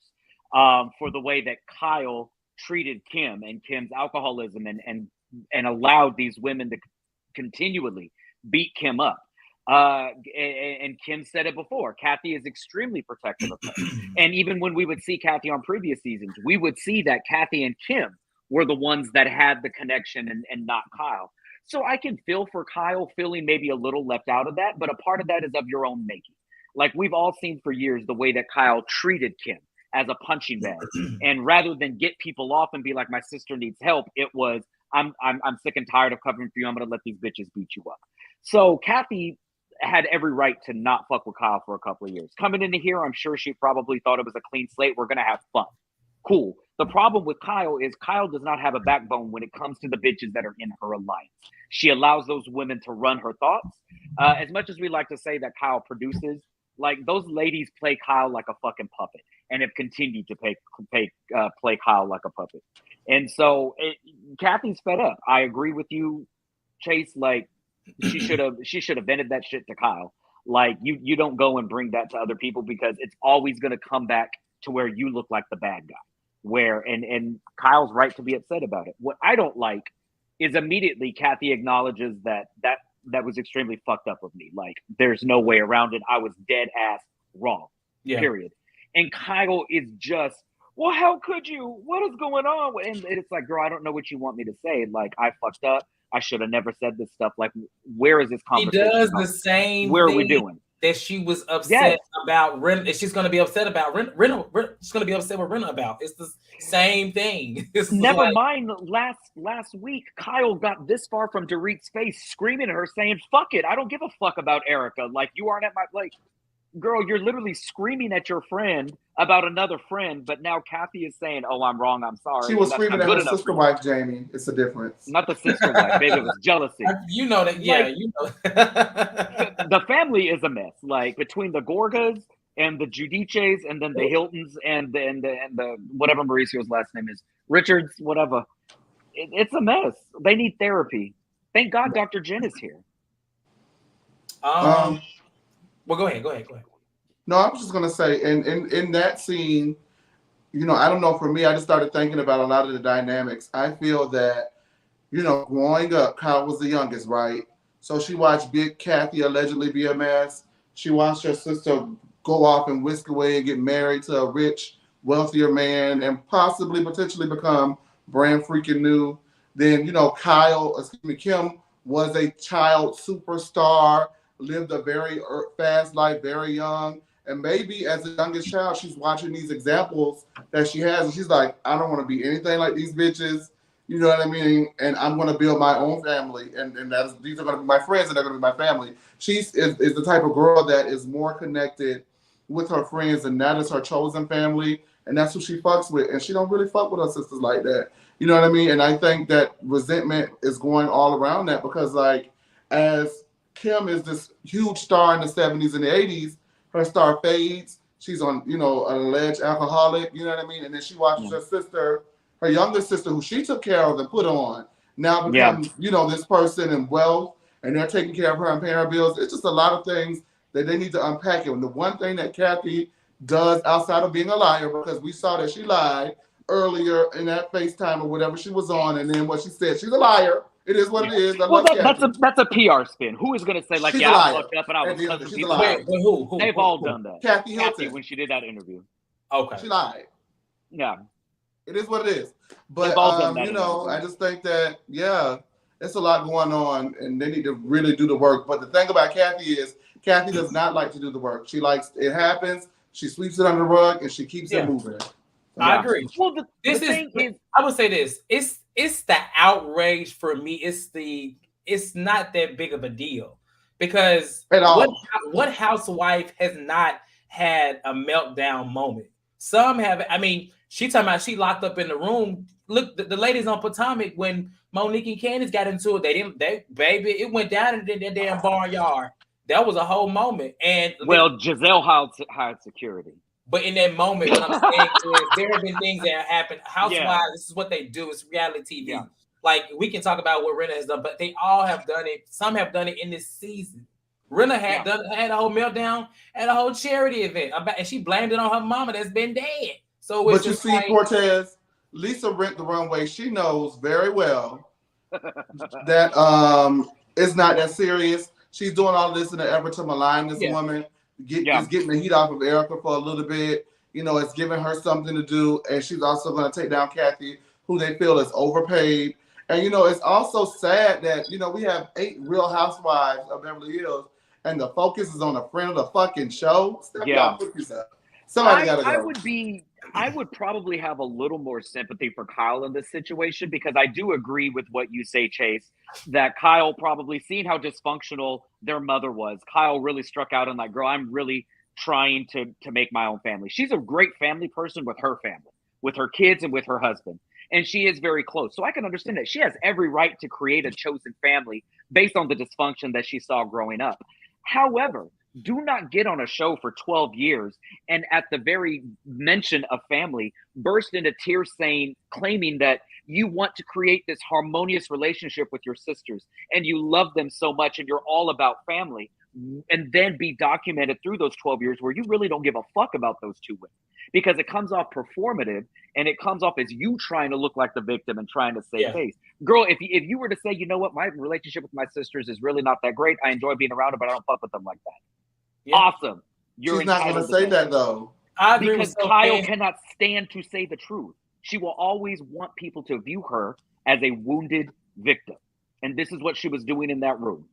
for the way that Kyle treated Kim and Kim's alcoholism and allowed these women to continually beat Kim up. And Kim said it before, Kathy is extremely protective of her. And even when we would see Kathy on previous seasons, we would see that Kathy and Kim were the ones that had the connection and not Kyle. So I can feel for Kyle feeling maybe a little left out of that, but a part of that is of your own making. Like we've all seen for years the way that Kyle treated Kim as a punching bag. And rather than get people off and be like, my sister needs help, it was, I'm sick and tired of covering for you. I'm going to let these bitches beat you up. So Kathy had every right to not fuck with Kyle for a couple of years. Coming into here, I'm sure she probably thought it was a clean slate. We're going to have fun. Cool. The problem with Kyle is Kyle does not have a backbone when it comes to the bitches that are in her alliance. She allows those women to run her thoughts. As much as we like to say that Kyle produces, like those ladies play Kyle like a fucking puppet and have continued to play Kyle like a puppet. And so Kathy's fed up. I agree with you, Chase. Like she should have vented that shit to Kyle. Like you don't go and bring that to other people because it's always going to come back to where you look like the bad guy. Where and Kyle's right to be upset about it. What I don't like is immediately Kathy acknowledges that was extremely fucked up of me. Like there's no way around it. I was dead ass wrong. Yeah. Period. And Kyle is just, well, how could you? What is going on? And it's like, girl, I don't know what you want me to say. Like I fucked up. I should have never said this stuff. Like, where is this conversation? He does the same. Where are we doing? That she was upset about Rinna. She's going to be upset about Rinna. She's going to be upset with Rinna about. It's the same thing. Never mind. Last week, Kyle got this far from Dorit's face, screaming at her, saying, "Fuck it, I don't give a fuck about Erika. Like you aren't at my like." Girl, you're literally screaming at your friend about another friend, but now Kathy is saying, "Oh, I'm wrong. I'm sorry." She was screaming at her sister wife, Jamie. It's a difference. Not the sister wife, baby. It was jealousy. You know that, yeah. Like, you know, the family is a mess. Like between the Gorgas and the Giudices, and then the Hiltons, and the whatever Mauricio's last name is, Richards, whatever. It's a mess. They need therapy. Thank God, Dr. Jen is here. Well, go ahead. No, I was just gonna say, in that scene, you know, I don't know. For me, I just started thinking about a lot of the dynamics. I feel that, you know, growing up, Kyle was the youngest, right? So she watched Big Kathy allegedly be a mess. She watched her sister go off and whisk away and get married to a rich, wealthier man, and possibly, potentially become brand freaking new. Then, you know, Kim was a child superstar. Lived a very fast life, very young. And maybe as the youngest child, she's watching these examples that she has. And she's like, I don't want to be anything like these bitches. You know what I mean? And I'm going to build my own family. And these are going to be my friends and they're going to be my family. She is the type of girl that is more connected with her friends. And that is her chosen family. And that's who she fucks with. And she don't really fuck with her sisters like that. You know what I mean? And I think that resentment is going all around that because, like, as Kim is this huge star in the 70s and the 80s. Her star fades. She's on, you know, an alleged alcoholic, you know what I mean? And then she watches her sister, her younger sister, who she took care of and put on, now becomes, you know, this person in wealth, and they're taking care of her and paying her bills. It's just a lot of things that they need to unpack. And the one thing that Kathy does outside of being a liar, because we saw that she lied earlier in that FaceTime or whatever she was on, and then what she said, she's a liar. It is what it is. That's a PR spin. Who is going to say, like, she's I fucked up and I was cousin people? Who? They've all done that. Kathy Hilton. When she did that interview. Okay. She lied. Yeah. It is what it is. But, you know, I just think that, yeah, it's a lot going on and they need to really do the work. But the thing about Kathy is, Kathy does not like to do the work. She likes, it happens, she sweeps it under the rug and she keeps it moving. I agree. Well, the thing is, I would say this. It's the outrage for me. It's not that big of a deal because what housewife has not had a meltdown moment? Some have. I mean, she talking about she locked up in the room. Look, the ladies on Potomac when Monique and Candace got into it, it went down in that damn barnyard. That was a whole moment. And Giselle hired security. But in that moment, what I'm saying is there have been things that have happened. Housewives, this is what they do. It's reality TV. Yeah. Like, we can talk about what Rinna has done, but they all have done it. Some have done it in this season. Rinna had a whole meltdown at a whole charity event. And she blamed it on her mama that's been dead. So it's but you see, Cortez, Lisa Rent the Runway, she knows very well that it's not that serious. She's doing all this in an effort to malign this woman. Is getting the heat off of Erika for a little bit. You know, it's giving her something to do. And she's also going to take down Kathy, who they feel is overpaid. And, you know, it's also sad that, you know, we have 8 Real Housewives of Beverly Hills, and the focus is on a friend of the fucking show. Somebody got to go. I would probably have a little more sympathy for Kyle in this situation because I do agree with what you say, Chase, that Kyle probably seen how dysfunctional their mother was. Kyle really struck out and like, girl, I'm really trying to make my own family. She's a great family person with her family, with her kids and with her husband. And she is very close. So I can understand that she has every right to create a chosen family based on the dysfunction that she saw growing up. However, do not get on a show for 12 years and at the very mention of family, burst into tears claiming that you want to create this harmonious relationship with your sisters and you love them so much and you're all about family. and then be documented through those 12 years where you really don't give a fuck about those two women because it comes off performative and it comes off as you trying to look like the victim and trying to save face. Girl, if you were to say, you know what, my relationship with my sisters is really not that great. I enjoy being around them, but I don't fuck with them like that. Yeah. Awesome. She's not going to say that though. I agree because Kyle cannot stand to say the truth. She will always want people to view her as a wounded victim. And this is what she was doing in that room.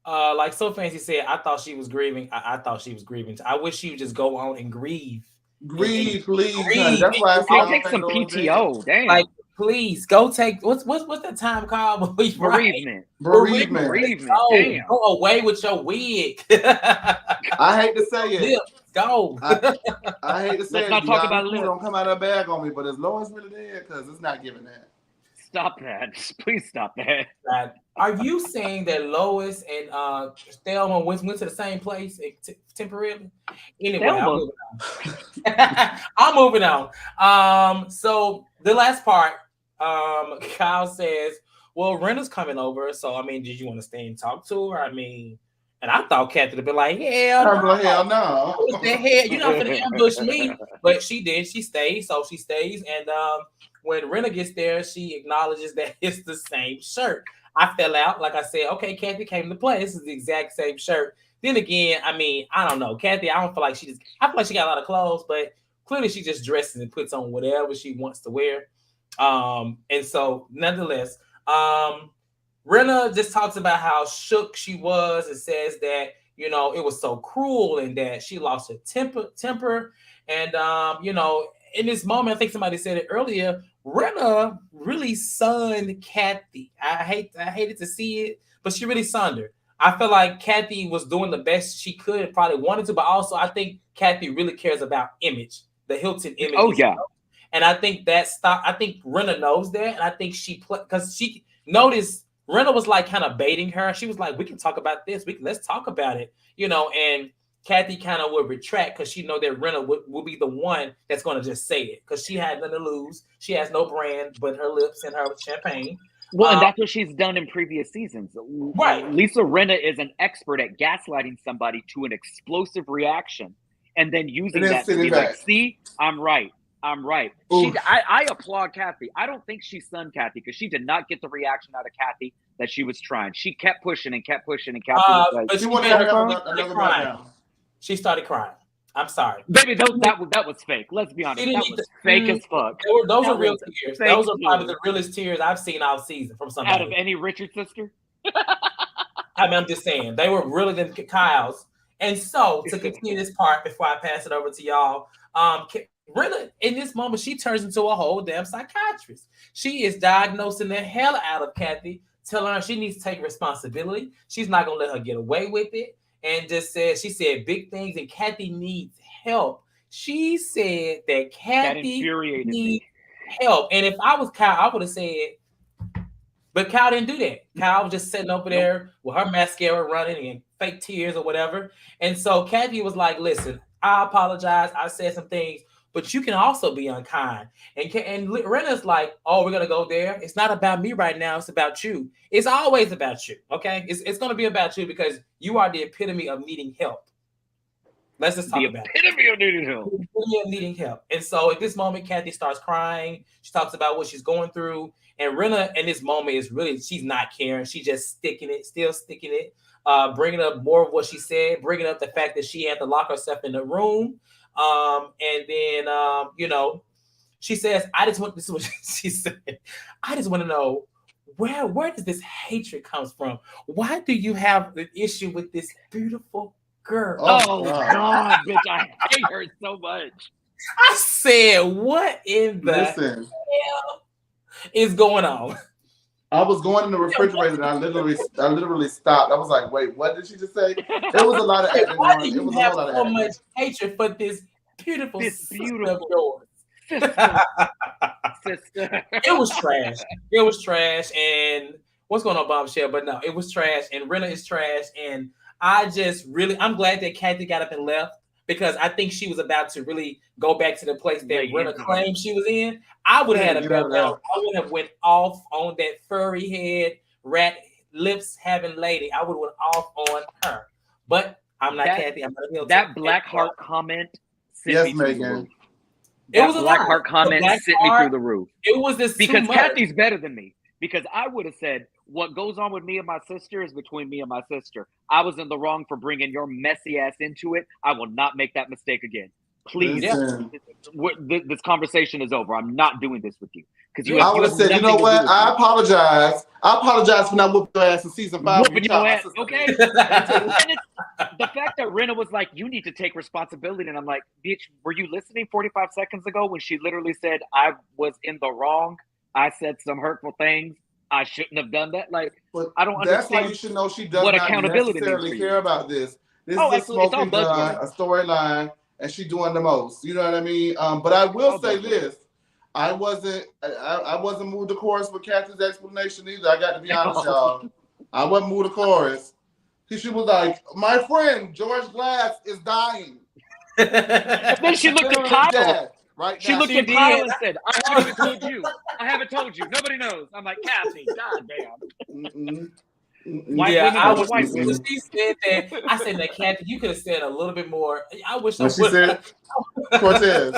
Like So Fancy said, I thought she was grieving. I thought she was grieving. I wish she would just go on and grieve. Please. That's why I'll take some PTO. Damn. Like, please go take what's that time called? Bereavement. Oh, damn. Go away with your wig. I hate to say it. Lips, go. I hate to say Let's it. not talk about lips. Don't come out of the bag on me, but as low as really there, because it's not giving that. Stop that. Please stop that. Are you saying that Lois and Thelma went to the same place temporarily? Anyway, I'm moving on. So the last part, Kyle says, well, Rinna's coming over. So, I mean, did you want to stay and talk to her? I mean, and I thought Kathy would be like, hell no. What the hell? You're not going to ambush me. But she did. She stayed. So she stays. And when Rinna gets there, she acknowledges that it's the same shirt. I fell out. Like I said, okay, Kathy came to play. This is the exact same shirt. Then again, I mean, I don't know. Kathy, I feel like she got a lot of clothes, but clearly she just dresses and puts on whatever she wants to wear. And so nonetheless, Rinna just talks about how shook she was and says that, you know, it was so cruel and that she lost her temper. And, you know, in this moment, I think somebody said it earlier, Rinna really sunned Kathy. I hated to see it, but she really sunned her. I feel like Kathy was doing the best she could, probably wanted to, but also I think Kathy really cares about image, the Hilton image. Oh, yeah. And I think I think Rinna knows that. And I think because she noticed Rinna was like kind of baiting her. She was like, we can talk about this. Let's talk about it, you know, and Kathy kind of would retract because she know that Rinna would be the one that's going to just say it because she had nothing to lose. She has no brand but her lips and her champagne. Well, and that's what she's done in previous seasons. Right. Lisa Rinna is an expert at gaslighting somebody to an explosive reaction and then using that to be like, see, I'm right. I applaud Kathy. I don't think she sunned Kathy because she did not get the reaction out of Kathy that she was trying. She kept pushing and Kathy was like, but she wanted to have another crying. She started crying. I'm sorry. Baby, that was fake. Let's be honest. That was fake as fuck. Those are real tears. Those are probably the realest tears I've seen all season from somebody. Out of any Richard sister? I mean, I'm just saying. They were really than Kyle's. And so, to continue this part before I pass it over to y'all, Rinna, in this moment, she turns into a whole damn psychiatrist. She is diagnosing the hell out of Kathy, telling her she needs to take responsibility. She's not going to let her get away with it. And just she said big things, and Kathy needs help. She said that Kathy needs help. And if I was Kyle, I would have said, but Kyle didn't do that. Kyle was just sitting over there with her mascara running and fake tears or whatever. And so Kathy was like, listen, I apologize. I said some things, but you can also be unkind. And Rinna's like, oh, we're going to go there. It's not about me right now. It's about you. It's always about you, okay? It's going to be about you because you are the epitome of needing help. Let's just talk about it. The epitome of needing help. The epitome of needing help. And so at this moment, Kathy starts crying. She talks about what she's going through. And Rinna in this moment is really, she's not caring. She's just still sticking it, bringing up more of what she said, bringing up the fact that she had to lock herself in the room. And then, you know, she says, this is what she said. I just want to know where does this hatred comes from? Why do you have an issue with this beautiful girl? Oh God, bitch, I hate her so much. I said, what in the hell is going on? I was going in the refrigerator and I literally stopped. I was like, wait, what did she just say? There was a lot of acting. Why do you have so much hatred for this beautiful sister of yours? Sister. It was trash. And what's going on, Bombshell? But no, it was trash. And Rinna is trash. And I'm glad that Kathy got up and left because I think she was about to really go back to the place that Rinna claimed she was in. I would have had a meltdown. I would have went off on that furry head rat lips having lady, I would have went off on her. But I'm not Kathy. I'm not Hilton. That black heart comment sent me through the roof. It That was a black lot. heart comment sent me through the roof. It was this because Kathy's better than me. Because I would have said, what goes on with me and my sister is between me and my sister. I was in the wrong for bringing your messy ass into it. I will not make that mistake again. Please, this conversation is over. I'm not doing this with you. Because I would have said, you know what? I apologize. I apologize for not whooping your ass in season 5. Whooping your ass, okay? And the fact that Rinna was like, you need to take responsibility. And I'm like, bitch, were you listening 45 seconds ago when she literally said, I was in the wrong? I said some hurtful things. I shouldn't have done that. Like, but I don't understand. That's why you should know she does what not accountability necessarily care about this. This is a smoking gun, a storyline, and she doing the most. You know what I mean? But I will say this. I wasn't moved to chorus with Kathy's explanation either. I got to be honest, y'all. I wasn't moved to chorus. She was like, my friend, George Glass is dying. And then she looked at Kyle. Right she looked at Kyle and said, I haven't even told you. I haven't told you. Nobody knows. I'm like, Kathy, goddamn. I was. When she said that, I said that, Kathy, you could have said a little bit more. I wish when she said Cortez.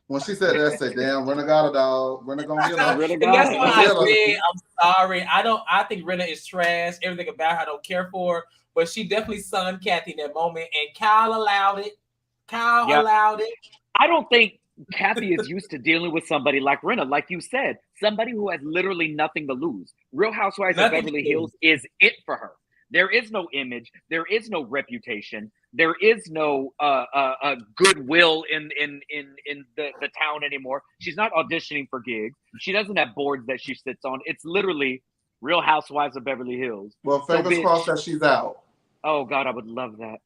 When she said that, I said, "Damn, Rinna got a dog. Rinna gonna get her." And that's why I said, I'm sorry. I think Rinna is trash. Everything about her I don't care for her. But she definitely sunned Kathy in that moment, and Kyle allowed it. Allowed it. I don't think Kathy is used to dealing with somebody like Rinna, like you said, somebody who has literally nothing to lose. Real Housewives of Beverly Hills is it for her. There is no image. There is no reputation. There is no goodwill in the town anymore. She's not auditioning for gigs. She doesn't have boards that she sits on. It's literally Real Housewives of Beverly Hills. Well, fingers crossed that she's out. Oh God, I would love that.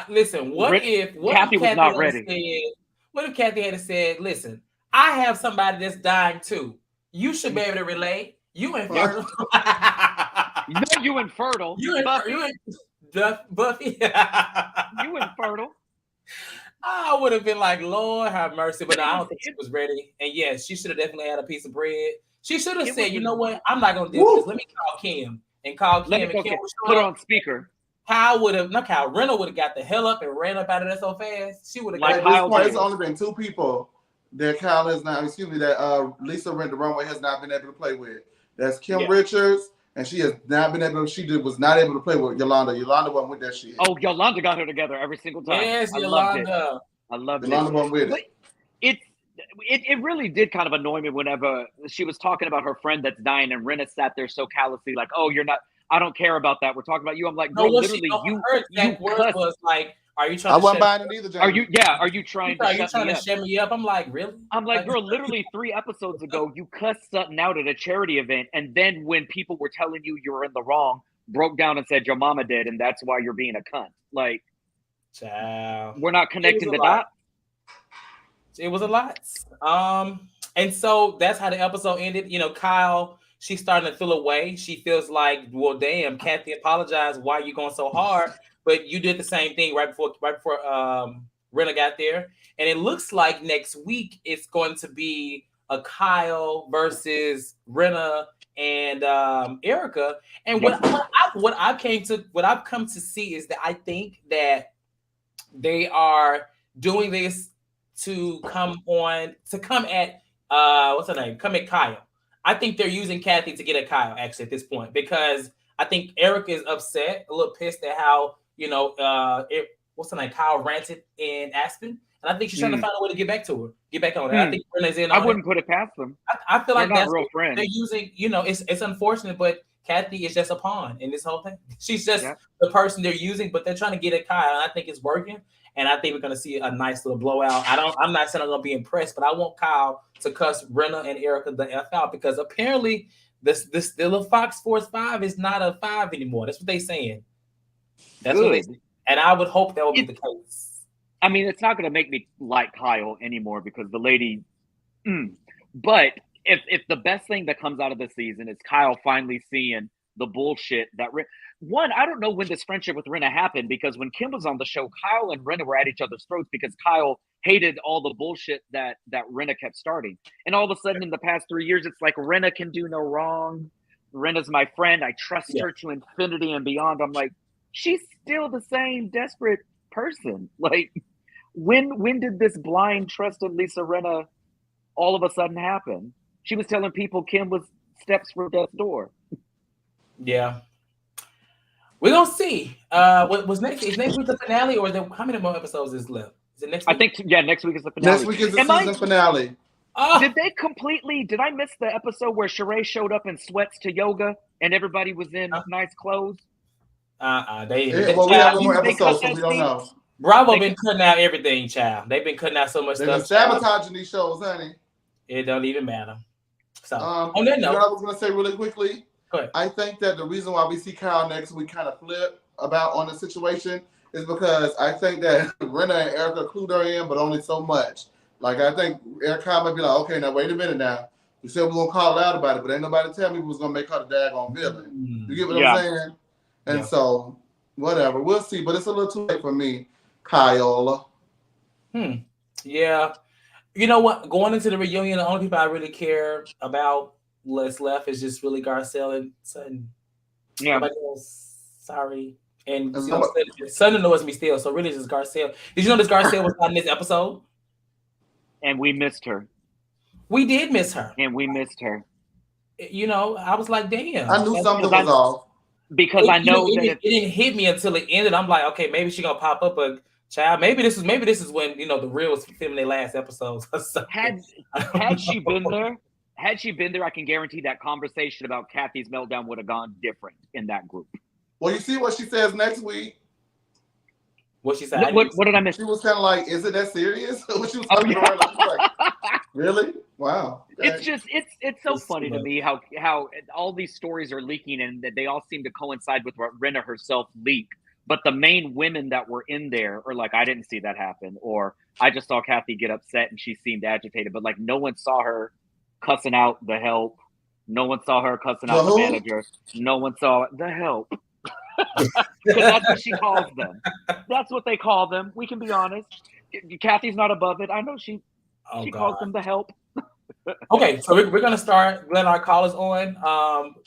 Listen, what if Kathy was not ready? What if Kathy had said, "Listen, I have somebody that's dying too. You should be able to relate. You infertile." No, you infertile. Buffy. You infertile. I would have been like, Lord have mercy, but no, I don't think she was ready. And yes, she should have definitely had a piece of bread. She should have said, you know what? I'm not gonna do this. Let me call Kim and call Kim and Kim put her on speaker. Rinna would have got the hell up and ran up out of there so fast. She would have got this point. It's only been 2 people that Kyle has not, that Lisa Rent the Runway has not been able to play with. That's Kim Richards, and she has not been able. Was not able to play with Yolanda. Yolanda wasn't with that shit. Oh, Yolanda got her together every single time. Yes, Yolanda. I loved it. Yolanda wasn't with it. It really did kind of annoy me whenever she was talking about her friend that's dying, and Rinna sat there so callously, like, "Oh, you're not. I don't care about that. We're talking about you." I'm like, "Girl, literally, you was like, are you trying?" I wasn't buying it either, Jayne. Are you trying to shut me up? I'm like, really? I'm like, girl, literally 3 episodes ago, you cussed Sutton out at a charity event, and then when people were telling you were in the wrong, broke down and said your mama did, and that's why you're being a cunt. Like, child, we're not connecting the dots. It was a lot. And so that's how the episode ended. Kyle, she's starting to feel away. She feels like, well, damn, Kathy apologized. Why are you going so hard? But you did the same thing right before Rinna got there. And it looks like next week it's going to be a Kyle versus Rinna and Erika. And what I've come to see is that I think that they are doing this to come at what's her name? Come at Kyle. I think they're using Kathy to get at Kyle actually at this point, because I think Erika is upset, a little pissed at how what's her name? Kyle ranted in Aspen, and I think she's trying to find a way to get back to her, get back on her. I think Rinna's in. I wouldn't put it past them. I feel like that's real friends. They're using. It's unfortunate, but Kathy is just a pawn in this whole thing. She's just the person they're using, but they're trying to get at Kyle, and I think it's working. And I think we're going to see a nice little blowout. I'm not saying I'm going to be impressed, but I want Kyle to cuss Rinna and Erika the F out, because apparently this little Fox Force 5 is not a 5 anymore. That's what they're saying. That's what they say. And I would hope that would be the case. I mean, it's not going to make me like Kyle anymore, because the lady. But if the best thing that comes out of this season is Kyle finally seeing the bullshit that one, I don't know when this friendship with Rinna happened, because when Kim was on the show, Kyle and Rinna were at each other's throats because Kyle hated all the bullshit that Rinna kept starting. And all of a sudden in the past 3 years, it's like Rinna can do no wrong. Rinna's my friend. I trust Yeah. her to infinity and beyond. I'm like, she's still the same desperate person. Like, when did this blind trust in Lisa Rinna all of a sudden happen? She was telling people Kim was steps from death's door. Yeah. We're gonna see. What was next? Is next week the finale, or how many more episodes is left? Is it next week? I think next week is the finale. Next week is the season finale. Oh, Did I miss the episode where Sheree showed up in sweats to yoga and everybody was in nice clothes? we have one more episode, so we don't know. Bravo been cutting out everything, child. They've been cutting out so much They've stuff. been sabotaging these shows, honey. It don't even matter. So on that note, I was gonna say really quickly. Go ahead. I think that the reason why we see Kyle next week kind of flip about on the situation is because I think that Rinna and Erika clued her in, but only so much. Like, I think Erika might be like, okay, now wait a minute now. We said we're going to call out about it, but ain't nobody tell me we was going to make her the daggone villain. You get what I'm saying? And so, whatever. We'll see, but it's a little too late for me, Kyle. Yeah. You know what? Going into the reunion, the only people I really care about what's left is just really Garcelle and Sutton. Yeah. Nobody else. Sorry. And Sutton annoys me still, so really just Garcelle. Did you know this Garcelle was not in this episode? And we missed her. We did miss her. And we missed her. You know, I was like, damn. I knew something was off. Because I know that it didn't hit me until it ended. I'm like, okay, maybe she's gonna pop up, but child, maybe this is when the real was filming their last episodes. Had she been there, I can guarantee that conversation about Kathy's meltdown would have gone different in that group. Well, you see what she says next week. What she said? What did I miss? She was kind of like, "Is it that serious?" What she was talking about? Like, really? Wow. It's just it's so funny to me how all these stories are leaking and that they all seem to coincide with what Rinna herself leaked. But the main women that were in there are like, I didn't see that happen, or I just saw Kathy get upset and she seemed agitated, but like no one saw her cussing out the help. No one saw her cussing out the manager. No one saw the help. Because that's what she calls them. That's what they call them. We can be honest. Kathy's not above it. I know she calls them the help. Okay, so we're gonna start letting our callers on.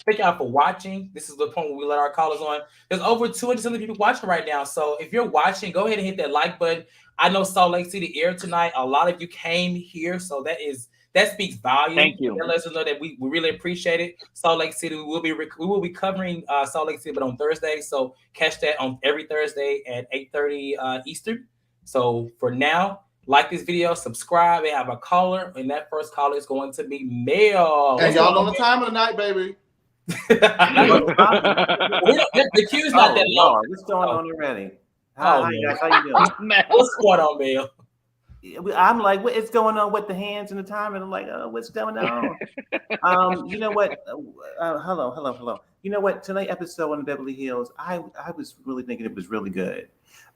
Thank y'all for watching. This is the point where we let our callers on. There's over 200 people watching right now. So if you're watching, go ahead and hit that like button. I know Salt Lake City aired tonight. A lot of you came here, so that speaks volume. Thank you. That lets us know that we really appreciate it. Salt Lake City, we will be covering Salt Lake City, but on Thursday. So catch that on every Thursday at 8:30 Eastern. So for now, like this video, subscribe. They have a caller, and that first caller is going to be Mel. And y'all know the time of the night, baby. The queue's not that long. What's going on already? Hi guys, how you doing? What's going on, Mel? I'm like, what is going on with the hands and the time? And I'm like, oh, what's going on? You know what? Hello. You know what? Tonight episode on Beverly Hills, I was really thinking it was really good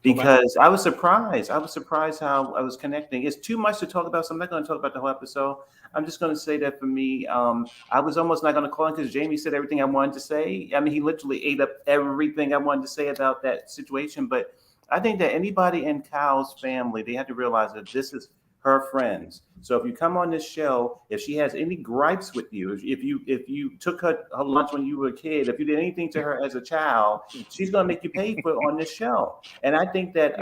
because I was surprised. I was surprised how I was connecting. It's too much to talk about, so I'm not going to talk about the whole episode. I'm just going to say that for me, I was almost not going to call in because Jamie said everything I wanted to say. I mean, he literally ate up everything I wanted to say about that situation, but I think that anybody in Kyle's family, they have to realize that this is her friends. So if you come on this show, if she has any gripes with you, if you took her lunch when you were a kid, if you did anything to her as a child, she's gonna make you pay for it on this show. And I think that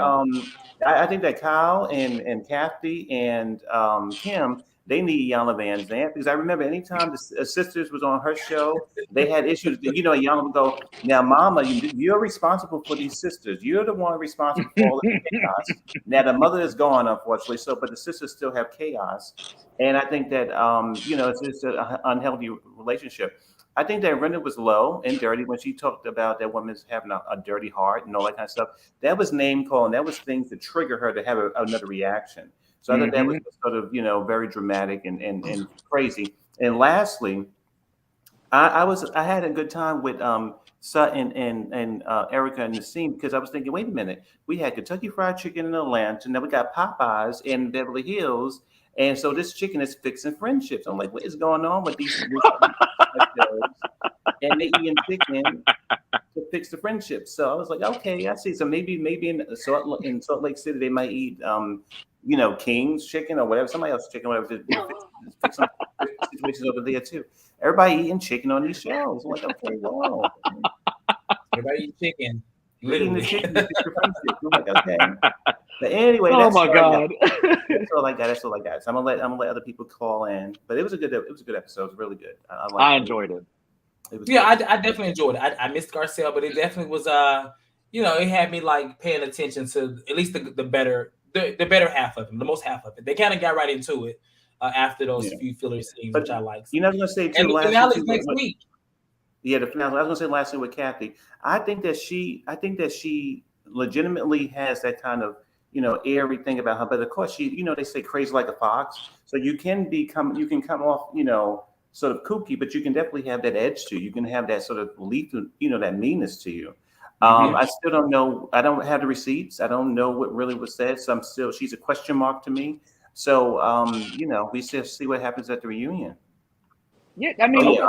I think that Kyle and Kathy and Kim, they need Yana Van Zant, because I remember anytime the sisters was on her show, they had issues. You know, Yana would go, now, Mama, you're responsible for these sisters. You're the one responsible for all the chaos. Now, the mother is gone, unfortunately, but the sisters still have chaos. And I think that, it's an unhealthy relationship. I think that Rinna was low and dirty when she talked about that woman's having a dirty heart and all that kind of stuff. That was name calling. That was things to trigger her to have another reaction. So I thought that was sort of, very dramatic and crazy. And lastly, I had a good time with Sutton and Erika in the scene, because I was thinking, wait a minute, we had Kentucky Fried Chicken in Atlanta, and then we got Popeyes in Beverly Hills, and so this chicken is fixing friendships. I'm like, what is going on with these? And they eating chicken to fix the friendship. So I was like, okay, I see. So maybe in Salt Lake City they might eat King's chicken or whatever, somebody else's chicken, whatever, to fix some situation. voices over there too. Everybody eating chicken on these shows. I'm like, okay, whoa. Everybody eat chicken. We're eating the Literally. chicken, the fish friendship. I'm like, okay. But anyway, Oh that's my God. That's all I got. That's all I got. So I'm gonna let other people call in. But it was a good episode. It was really good. I enjoyed it. It was Yeah, good. I definitely enjoyed it. I missed Garcelle, but it definitely was it had me like paying attention to at least the better half of it, the most half of it. They kind of got right into it after those few filler scenes, which I like. You know, I was gonna say too. And the finale is next week. Yeah, the finale. I was gonna say last week with Kathy. I think that she legitimately has that kind of airy thing about her. But of course, they say crazy like a fox. So you can come off sort of kooky, but you can definitely have that edge to you. You can have that sort of lethal, that meanness to you. I still don't know. I don't have the receipts. I don't know what really was said. So she's a question mark to me. So, we still see what happens at the reunion. Yeah, I mean,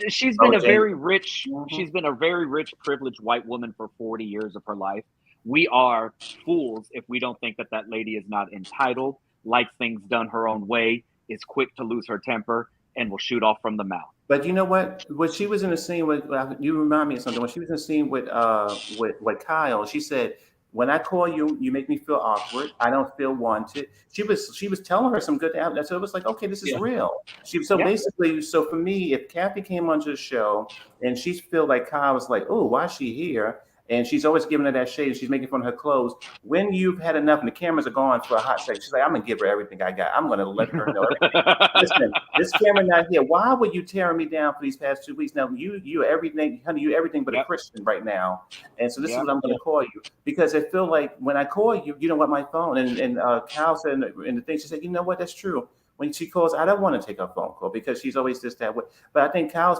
she's been a Jayne. very rich, she's been a very rich, privileged white woman for 40 years of her life. We are fools if we don't think that lady is not entitled, likes things done her own way, is quick to lose her temper, and will shoot off from the mouth. But you know what? When she was in the scene with, you remind me of something. When she was in the scene with Kyle, she said, "When I call you, you make me feel awkward. I don't feel wanted." She was telling her some good things. So it was like, okay, this is real. Basically, for me, if Kathy came onto the show and she feel like Kyle was like, "Oh, why is she here?" And she's always giving her that shade. She's making fun of her clothes. When you've had enough and the cameras are gone for a hot second, she's like, "I'm gonna give her everything I got. I'm gonna let her know everything." Listen, this camera not here. Why were you tearing me down for these past 2 weeks? Now you everything, honey. You everything but a Christian right now. And so this is what I'm gonna call you, because I feel like when I call you, you don't want my phone. And Kyle said in the thing, she said, "You know what? That's true." When she calls, I don't want to take her phone call because she's always just that way. But I think Kathy's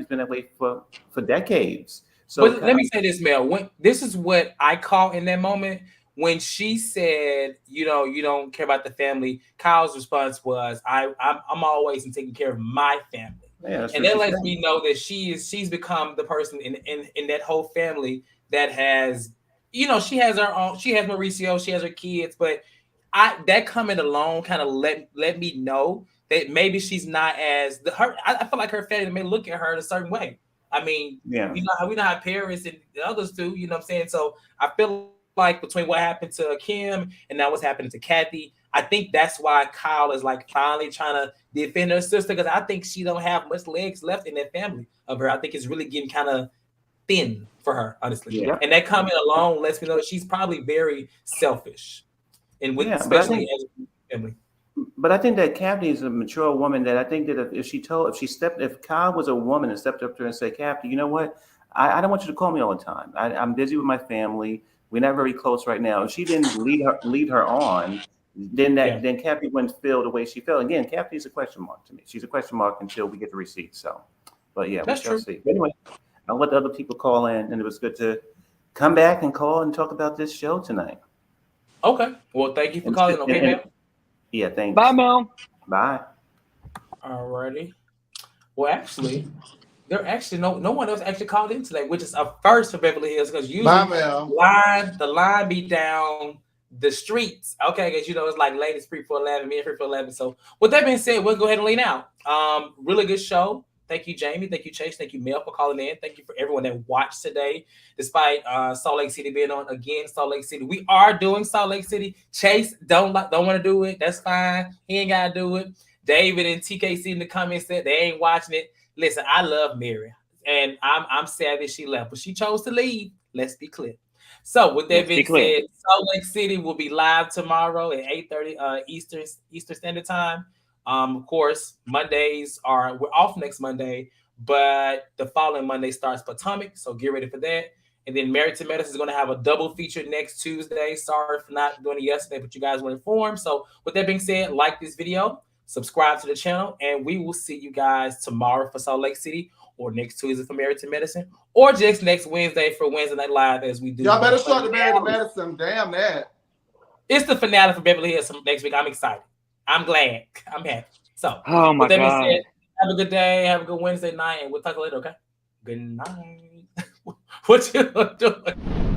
been that way for decades. So, but let me say this, Mel. This is what I call in that moment when she said, you don't care about the family. Kyle's response was, I'm always taking care of my family, and that lets me know that she's become the person in that whole family that has, she has her own. She has Mauricio, she has her kids, but that comment alone kind of let me know that maybe she's not as I feel like her family may look at her in a certain way. I mean, we know how parents and others do, you know what I'm saying? So I feel like between what happened to Kim and now what's happening to Kathy, I think that's why Kyle is like finally trying to defend her sister, because I think she don't have much legs left in that family of her. I think it's really getting kind of thin for her, honestly. Yeah. And that comment alone lets me know that she's probably very selfish, and especially as a family. But I think that Kathy is a mature woman that I think that if Kyle was a woman and stepped up to her and said, "Kathy, you know what? I don't want you to call me all the time. I'm busy with my family. We're not very close right now." If she didn't lead her on, then Kathy wouldn't feel the way she felt. Again, Kathy is a question mark to me. She's a question mark until we get the receipts. So, but yeah, that's we shall true. see. But anyway, I'll let the other people call in, and it was good to come back and call and talk about this show tonight. Okay. Well, thank you for calling. Okay, Mel. Yeah, thanks. Bye, Mel. Bye. Alrighty. Well, actually, there actually no one else actually called in today, which is a first for Beverly Hills, because usually the line be down the streets. Okay, because it's like ladies free for 11, men free for 11. So with that being said, we'll go ahead and lean out. Really good show. Thank you, Jamie. Thank you, Chase. Thank you, Mel, for calling in. Thank you for everyone that watched today, despite Salt Lake City being on again. Salt Lake City, we are doing Salt Lake City. Chase don't want to do it. That's fine. He ain't gotta do it. David and TKC in the comments said they ain't watching it. Listen, I love Mary, and I'm sad that she left, but she chose to leave. Let's be clear. So with that being said, Salt Lake City will be live tomorrow at 8:30 Eastern Standard Time. Of course, we're off next Monday, but the following Monday starts Potomac, so get ready for that. And then Married to Medicine is going to have a double feature next Tuesday. Sorry for not doing it yesterday, but you guys were informed. So with that being said, like this video, subscribe to the channel, and we will see you guys tomorrow for Salt Lake City, or next Tuesday for Married to Medicine, or just next Wednesday for Wednesday Night Live, as we do. Y'all better start the Married to Medicine. Damn that. It's the finale for Beverly Hills next week. I'm excited. I'm glad. I'm happy. So, oh my God. Said, have a good day. Have a good Wednesday night, and we'll talk later, okay? Good night. What you doing?